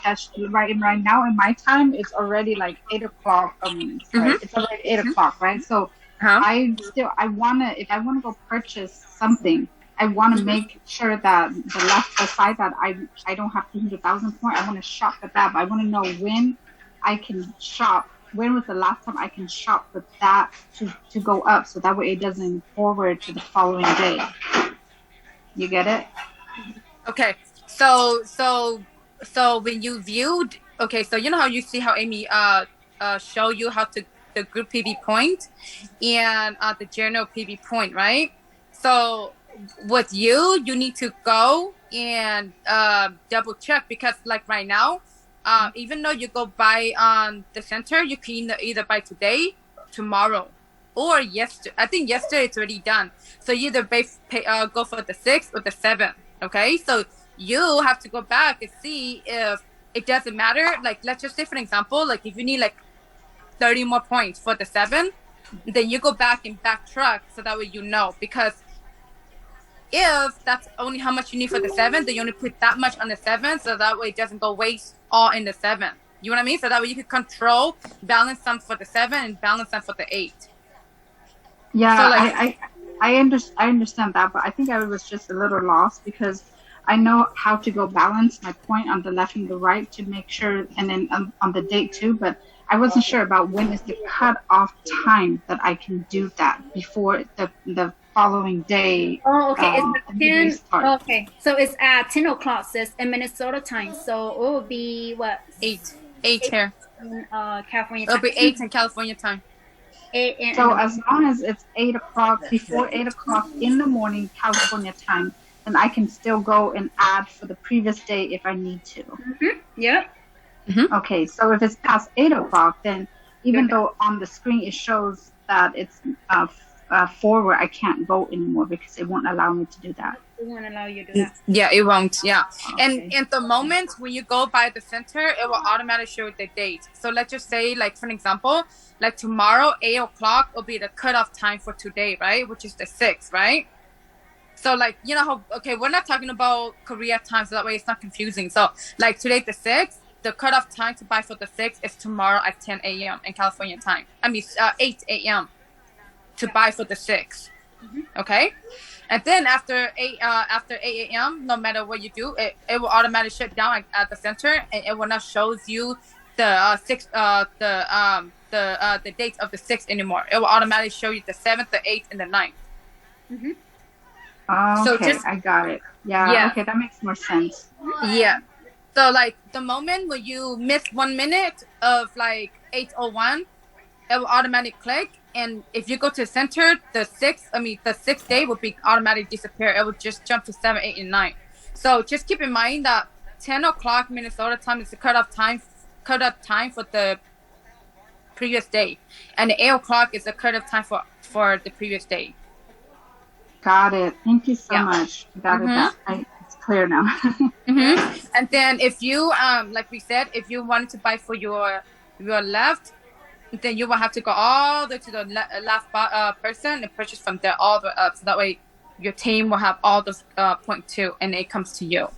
that's right now in my time it's already like 8 o'clock. It's already 8 o'clock, right? So if I wanna go purchase something, I want to make sure that the side that I don't have 200,000 points. I want to shop for that. But I want to know when I can shop. When was the last time I can shop for that to go up, so that way it doesn't forward to the following day. You get it? Okay. So when you viewed, so you know how you see how Amy show you how to the group PV point and the general PV point, right? So with you need to go and double check, because like right now, even though you go buy on the center, you can either buy today, tomorrow, or yesterday. I think yesterday it's already done. So you either go for the 6th or the 7th. Okay, so you have to go back and see if it doesn't matter. Like, let's just say for an example, like if you need like 30 more points for the 7th, then you go back and backtrack, so that way you know. Because if that's only how much you need for the 7th, then you only put that much on the 7th, so that way it doesn't go waste all in the 7th. You know what I mean? So that way you can balance some for the 7th and balance some for the 8th. Yeah, so like, I understand that, but I think I was just a little lost because I know how to go balance my point on the left and the right to make sure, and then on the date too, but I wasn't sure about when is the cutoff time that I can do that before the following day. Oh, okay. It's 10. Okay, so it's at 10 o'clock, sis, in Minnesota time. So it will be what? 8 here. In California It'll time. be 8 in California time. 8 So as long as it's 8 o'clock, before 8 o'clock in the morning, California time, then I can still go and add for the previous day if I need to. Mm-hmm. Yeah. Mm-hmm. Okay, so if it's past 8 o'clock, then even though on the screen it shows that it's forward, I can't vote anymore because it won't allow me to do that. It won't allow you to do that. Yeah, it won't. Yeah. Okay. And in the moment when you go by the center, it will automatically show the date. So let's just say, like, for an example, like tomorrow, 8 o'clock will be the cutoff time for today, right? Which is the 6th, right? So, like, you know how, okay, we're not talking about Korea time, so that way it's not confusing. So, like, today, the 6th, the cutoff time to buy for the 6th is tomorrow at 10 a.m. in California time. 8 a.m. to buy for the 6th. Mm-hmm. Okay? And then after 8 a.m., no matter what you do, it will automatically shut down at the center, and it will not show you the the date of the 6th anymore. It will automatically show you the 7th, the 8th, and the 9th. Mm-hmm. Okay, so I got it. Yeah, okay, that makes more sense. Yeah. So, like, the moment when you miss 1 minute of, like, 8:01, it will automatically click. And if you go to the center, the 6th day will be automatically disappear. It will just jump to 7, 8, and 9. So just keep in mind that 10 o'clock Minnesota time is the cutoff time for the previous day. And 8 o'clock is the cutoff time for the previous day. Got it. Thank you so much. Got it. It's clear now. Mm-hmm. And then if you, like we said, if you wanted to buy for your left, then you will have to go all the way to the last person and purchase from there all the way up. So that way your team will have all those point too, and it comes to you.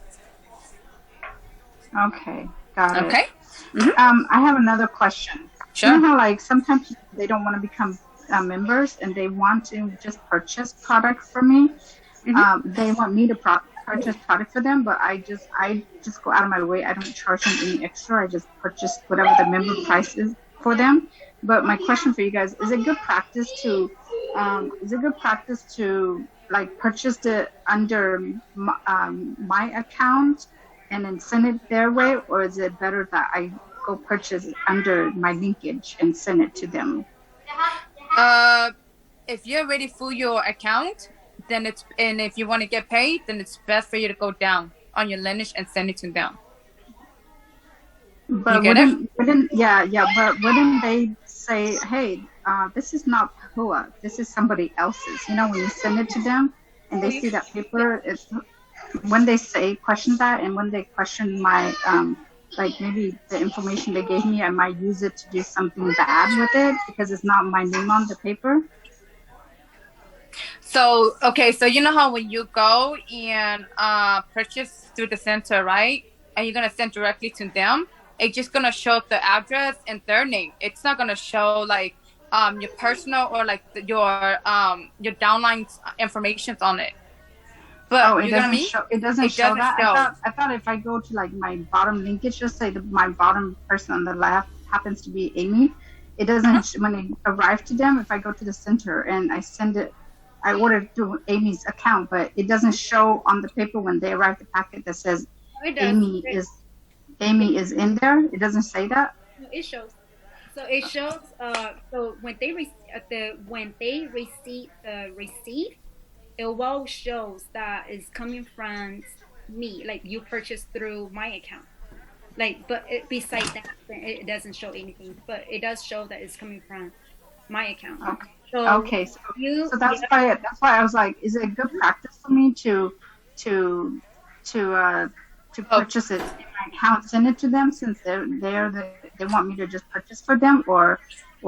Okay, got it. Okay. Mm-hmm. I have another question. Sure. You know how, like, sometimes they don't want to become members and they want to just purchase products from me. Mm-hmm. They want me to purchase product for them, but I just go out of my way. I don't charge them any extra. I just purchase whatever the member price is for them. But my question for you guys, is it good practice to like purchase it under my account and then send it their way, or is it better that I go purchase it under my linkage and send it to them? If you're ready for your account, then and if you want to get paid, then it's best for you to go down on your lineage and send it to them. But wouldn't they say, hey, this is not Pahua, this is somebody else's? You know, when you send it to them and they see that paper, when they question that, and when they question my, like maybe the information they gave me, I might use it to do something bad with it because it's not my name on the paper. So, okay, so you know how when you go and purchase through the center, right? And you're going to send directly to them, it's just going to show the address and their name. It's not going to show like your personal or like your downline information on it. But it doesn't show that. I thought if I go to like my bottom linkage, just say my bottom person on the left happens to be Amy. It doesn't when it arrives to them. If I go to the center and I send it, I ordered through Amy's account, but it doesn't show on the paper when they arrive the packet that says Amy is in there. It doesn't say that. No, it shows. So it shows. So when they receive the receipt, it will shows that it's coming from me, like you purchased through my account. Like, but besides that, it doesn't show anything. But it does show that it's coming from my account. Okay. So so that's why I was like, is it good practice for me to purchase it in my account, send it to them since they want me to just purchase for them, or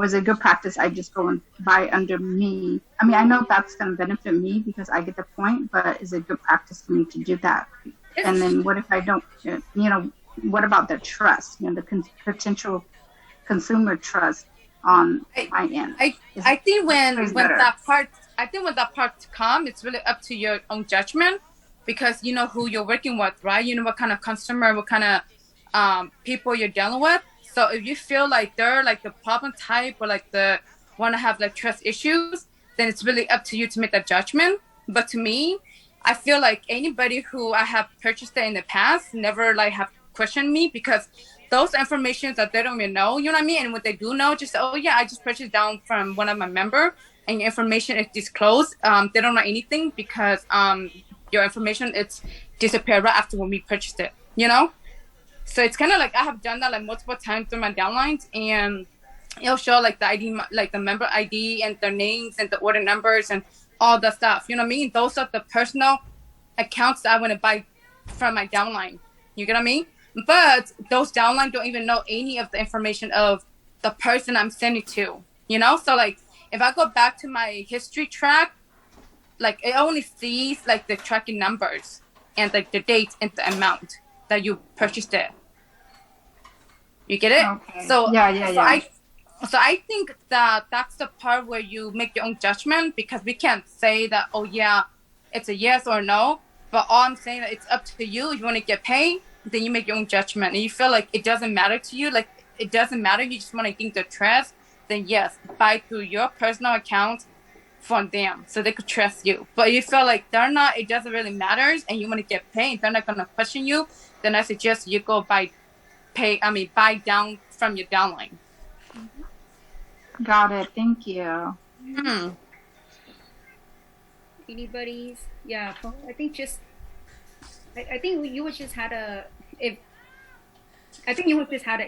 is it good practice I just go and buy under me? I mean, I know that's going to benefit me because I get the point, but is it good practice for me to do that? And then what if I don't, what about the trust, the potential consumer trust on my end? I think when that part comes, it's really up to your own judgment. because you know who you're working with, right? You know what kind of customer, what kind of people you're dealing with. So if you feel like they're like the problem type or like the want to have like trust issues, then it's really up to you to make that judgment. But to me, I feel like anybody who I have purchased it in the past never like have questioned me, because those informations that they don't even know, you know what I mean? And what they do know, just, oh yeah, I just purchased down from one of my member and your information is disclosed. They don't know anything because your information, it's disappeared right after when we purchased it, you know? So it's kind of like I have done that like multiple times through my downlines, and it'll show like the ID, like the member ID and their names and the order numbers and all the stuff. You know what I mean? Those are the personal accounts that I want to buy from my downline. You get what I mean? But those downline don't even know any of the information of the person I'm sending to, you know? So like if I go back to my history track, like it only sees like the tracking numbers and like the date and the amount that you purchased it. You get it? Okay. So yeah. So I think that that's the part where you make your own judgment, because we can't say that, oh yeah, it's a yes or no. But all I'm saying that it's up to you. If you want to get paid, then you make your own judgment. And you feel like it doesn't matter to you, like it doesn't matter, you just want to gain the trust, then yes, buy through your personal account from them so they could trust you. But if you feel like they're not, it doesn't really matter, and you want to get paid, they're not going to question you, then I suggest you go buy down from your downline. Got it. Thank you. Anybody's? Yeah, I think just I think you would just had to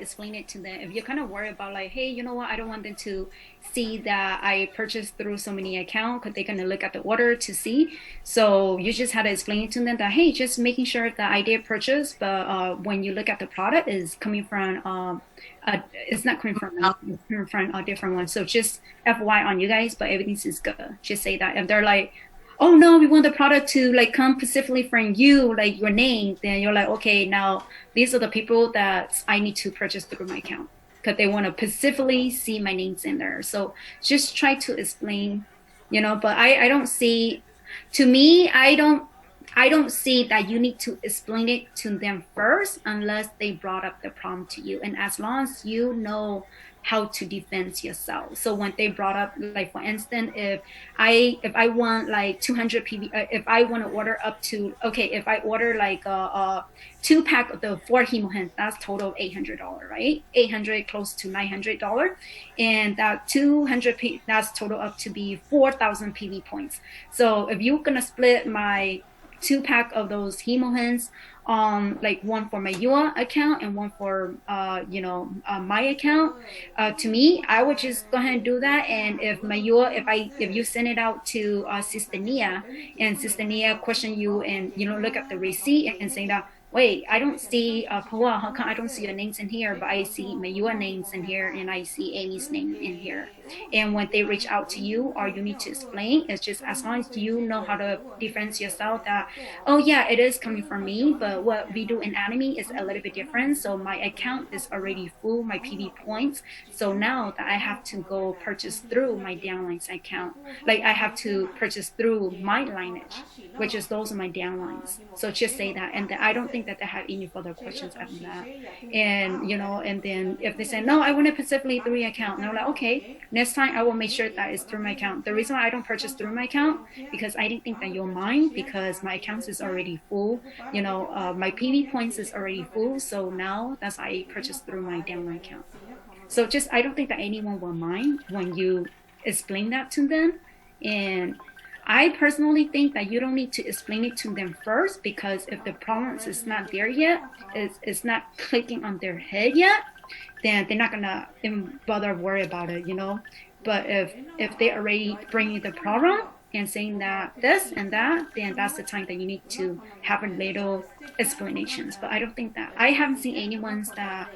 explain it to them. If you're kind of worried about like, hey, you know what, I don't want them to see that I purchased through so many accounts, because they're gonna look at the order to see. So you just had to explain it to them that, hey, just making sure that I did purchase, but when you look at the product, is coming from it's not coming from me, it's coming from a different one. So just FY on you guys, but everything is good. Just say that. If they're like, oh no, we want the product to like come specifically from you, like your name, then you're like, okay, now these are the people that I need to purchase through my account, because they want to specifically see my names in there. So just try to explain, you know. But I don't see, to me, I don't see that you need to explain it to them first unless they brought up the problem to you. And as long as you know how to defend yourself. So when they brought up, like for instance, if I want like 200 PV, if I want to order up to, okay, if I order like a 2-pack of the 4 Hmong, that's total $800, right? $800, close to $900, and that 200 that's total up to be 4,000 PV points. So if you're gonna split my 2-pack of those Hmong, like one for my Yua account and one for my account, to me, I would just go ahead and do that. And if my Yua, if you send it out to Sister Nia, and Sister Nia question you and look at the receipt and say that, wait, I don't see Paua, how come I don't see your names in here, but I see my Yua names in here and I see Amy's name in here. And when they reach out to you or you need to explain, it's just as long as you know how to defend yourself that, oh yeah, it is coming from me, but what we do in Atomy is a little bit different. So my account is already full, my PV points. So now that I have to go purchase through my downlines account, like I have to purchase through my lineage, which is those are my downlines. So just say that. And then I don't think that they have any further questions after that. And, and then if they say, no, I want it specifically through your account, and I'm like, okay, next time I will make sure that it's through my account. The reason why I don't purchase through my account, because I didn't think that you'll mind, because my account is already full. My PV points is already full. So now that's why I purchase through my downline account. So I don't think that anyone will mind when you explain that to them. And I personally think that you don't need to explain it to them first, because if the problem is not there yet, it's not clicking on their head yet, then they're not gonna even bother worry about it, But if they already bring you the problem and saying that this and that, then that's the time that you need to have a little explanations. But I don't think that I haven't seen anyone that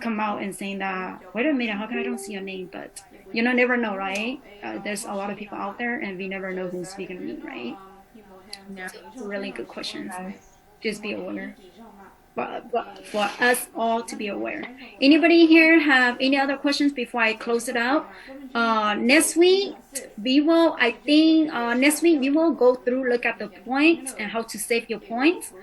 come out and saying that, wait a minute, how come I don't see your name? But never know, right? There's a lot of people out there, and we never know who's speaking to me, right? Yeah, so really good questions. Just be aware. for us all to be aware. Anybody here have any other questions before I close it out? Next week we will, next week we will go through, look at the points and how to save your points.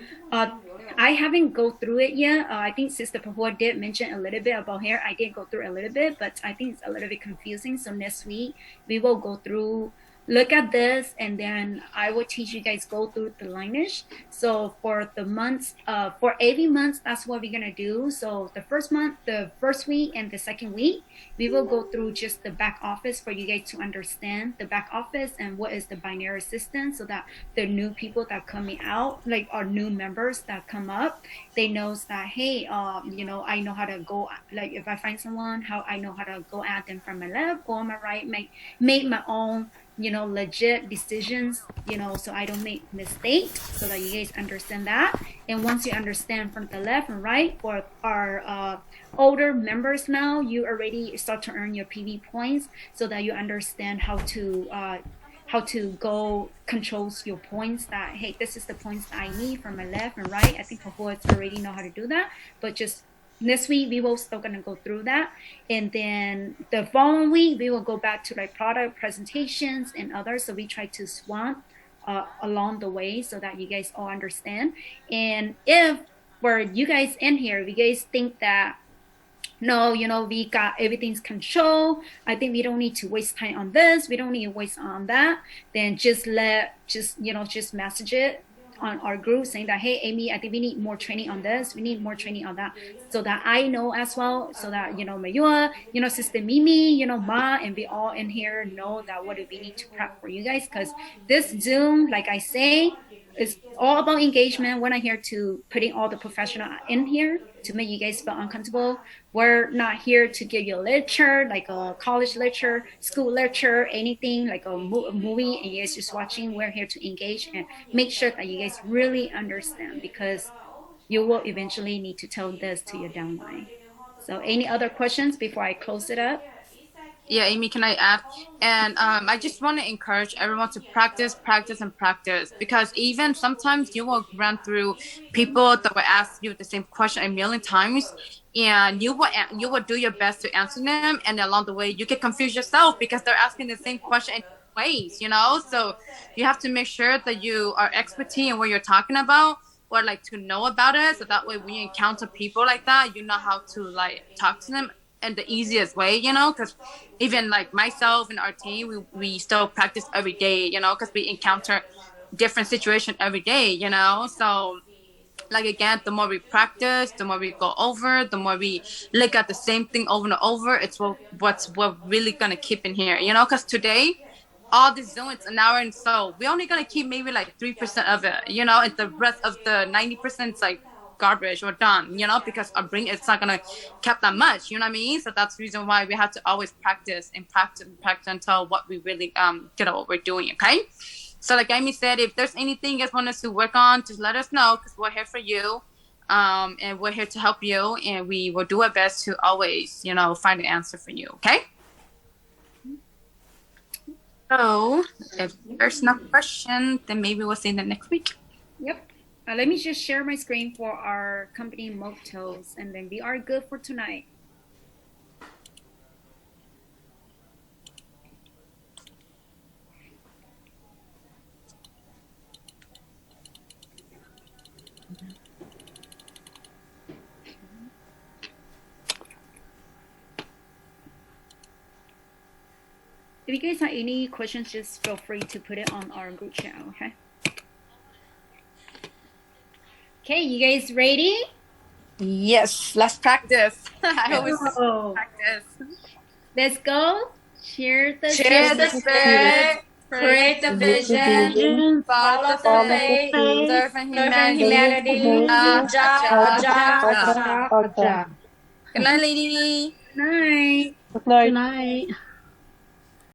I haven't go through it yet. I think Sister Pahua did mention a little bit about here. I did go through a little bit, but I think it's a little bit confusing. So next week we will go through, look at this, and then I will teach you guys go through the lineage. So for the months, for every month, that's what we're gonna do. So the first month, the first week, and the second week, we will go through just the back office for you guys to understand the back office and what is the binary system, so that the new people that coming out, like our new members that come up, they knows that, hey, you know, I know how to go, like if I find someone, how I know how to go at them from my left or my right, make my own, you know, legit decisions, you know, so I don't make mistakes, so that you guys understand that. And once you understand from the left and right, for our older members now, you already start to earn your PV points, so that you understand how to go controls your points, that, hey, this is the points that I need from my left and right. I think Pahua already know how to do that, but just next week we will still gonna go through that, and then the following week we will go back to like product presentations and others. So we try to swamp along the way, so that you guys all understand. And if for you guys in here, if you guys think that, no, you know, we got everything's control, I think we don't need to waste time on this, we don't need to waste on that, then just message it on our group saying that, hey, Amy, I think we need more training on this, we need more training on that, so that I know as well, so that, you know, Mayua, you know, Sister Mimi, you know, Ma, and we all in here know that what do we need to prep for you guys. Because this Zoom, like I say, is all about engagement. We're not here to putting all the professional in here to make you guys feel uncomfortable. We're not here to give you a lecture, like a college lecture, school lecture, anything like a movie, and you guys just watching. We're here to engage and make sure that you guys really understand, because you will eventually need to tell this to your downline. So any other questions before I close it up? Yeah, Amy, can I add? And I just want to encourage everyone to practice, because even sometimes you will run through people that will ask you the same question a million times, and you will do your best to answer them, and along the way you get confused yourself because they're asking the same question in ways, you know. So you have to make sure that you are expertise in what you're talking about, or like to know about it, so that way when you encounter people like that, you know how to like talk to them in the easiest way, you know. Because even like myself and our team, we still practice every day, you know, because we encounter different situations every day, you know. So like, again, the more we practice, the more we go over, the more we look at the same thing over and over, it's what's really gonna keep in here, you know. Because today all the Zoom, it's an hour, and so we're only gonna keep maybe like 3% of it, you know, and the rest of the 90% is like garbage or done, you know, because our brain, it's not gonna cap that much, you know what I mean. So that's the reason why we have to always practice until what we really get at what we're doing. Okay, so like Amy said, if there's anything you guys want us to work on, just let us know, because we're here for you, and we're here to help you, and we will do our best to always, you know, find an answer for you. Okay, so if there's no question, then maybe we'll see you next week. Yep. Let me just share my screen for our company mottos, and then we are good for tonight. If you guys have any questions, just feel free to put it on our group channel, okay? Okay, you guys ready? Yes, let's practice. I always practice. Let's go. Share the spirit, create the vision, follow the faith, serve humanity. Good night, lady. Night. Good night.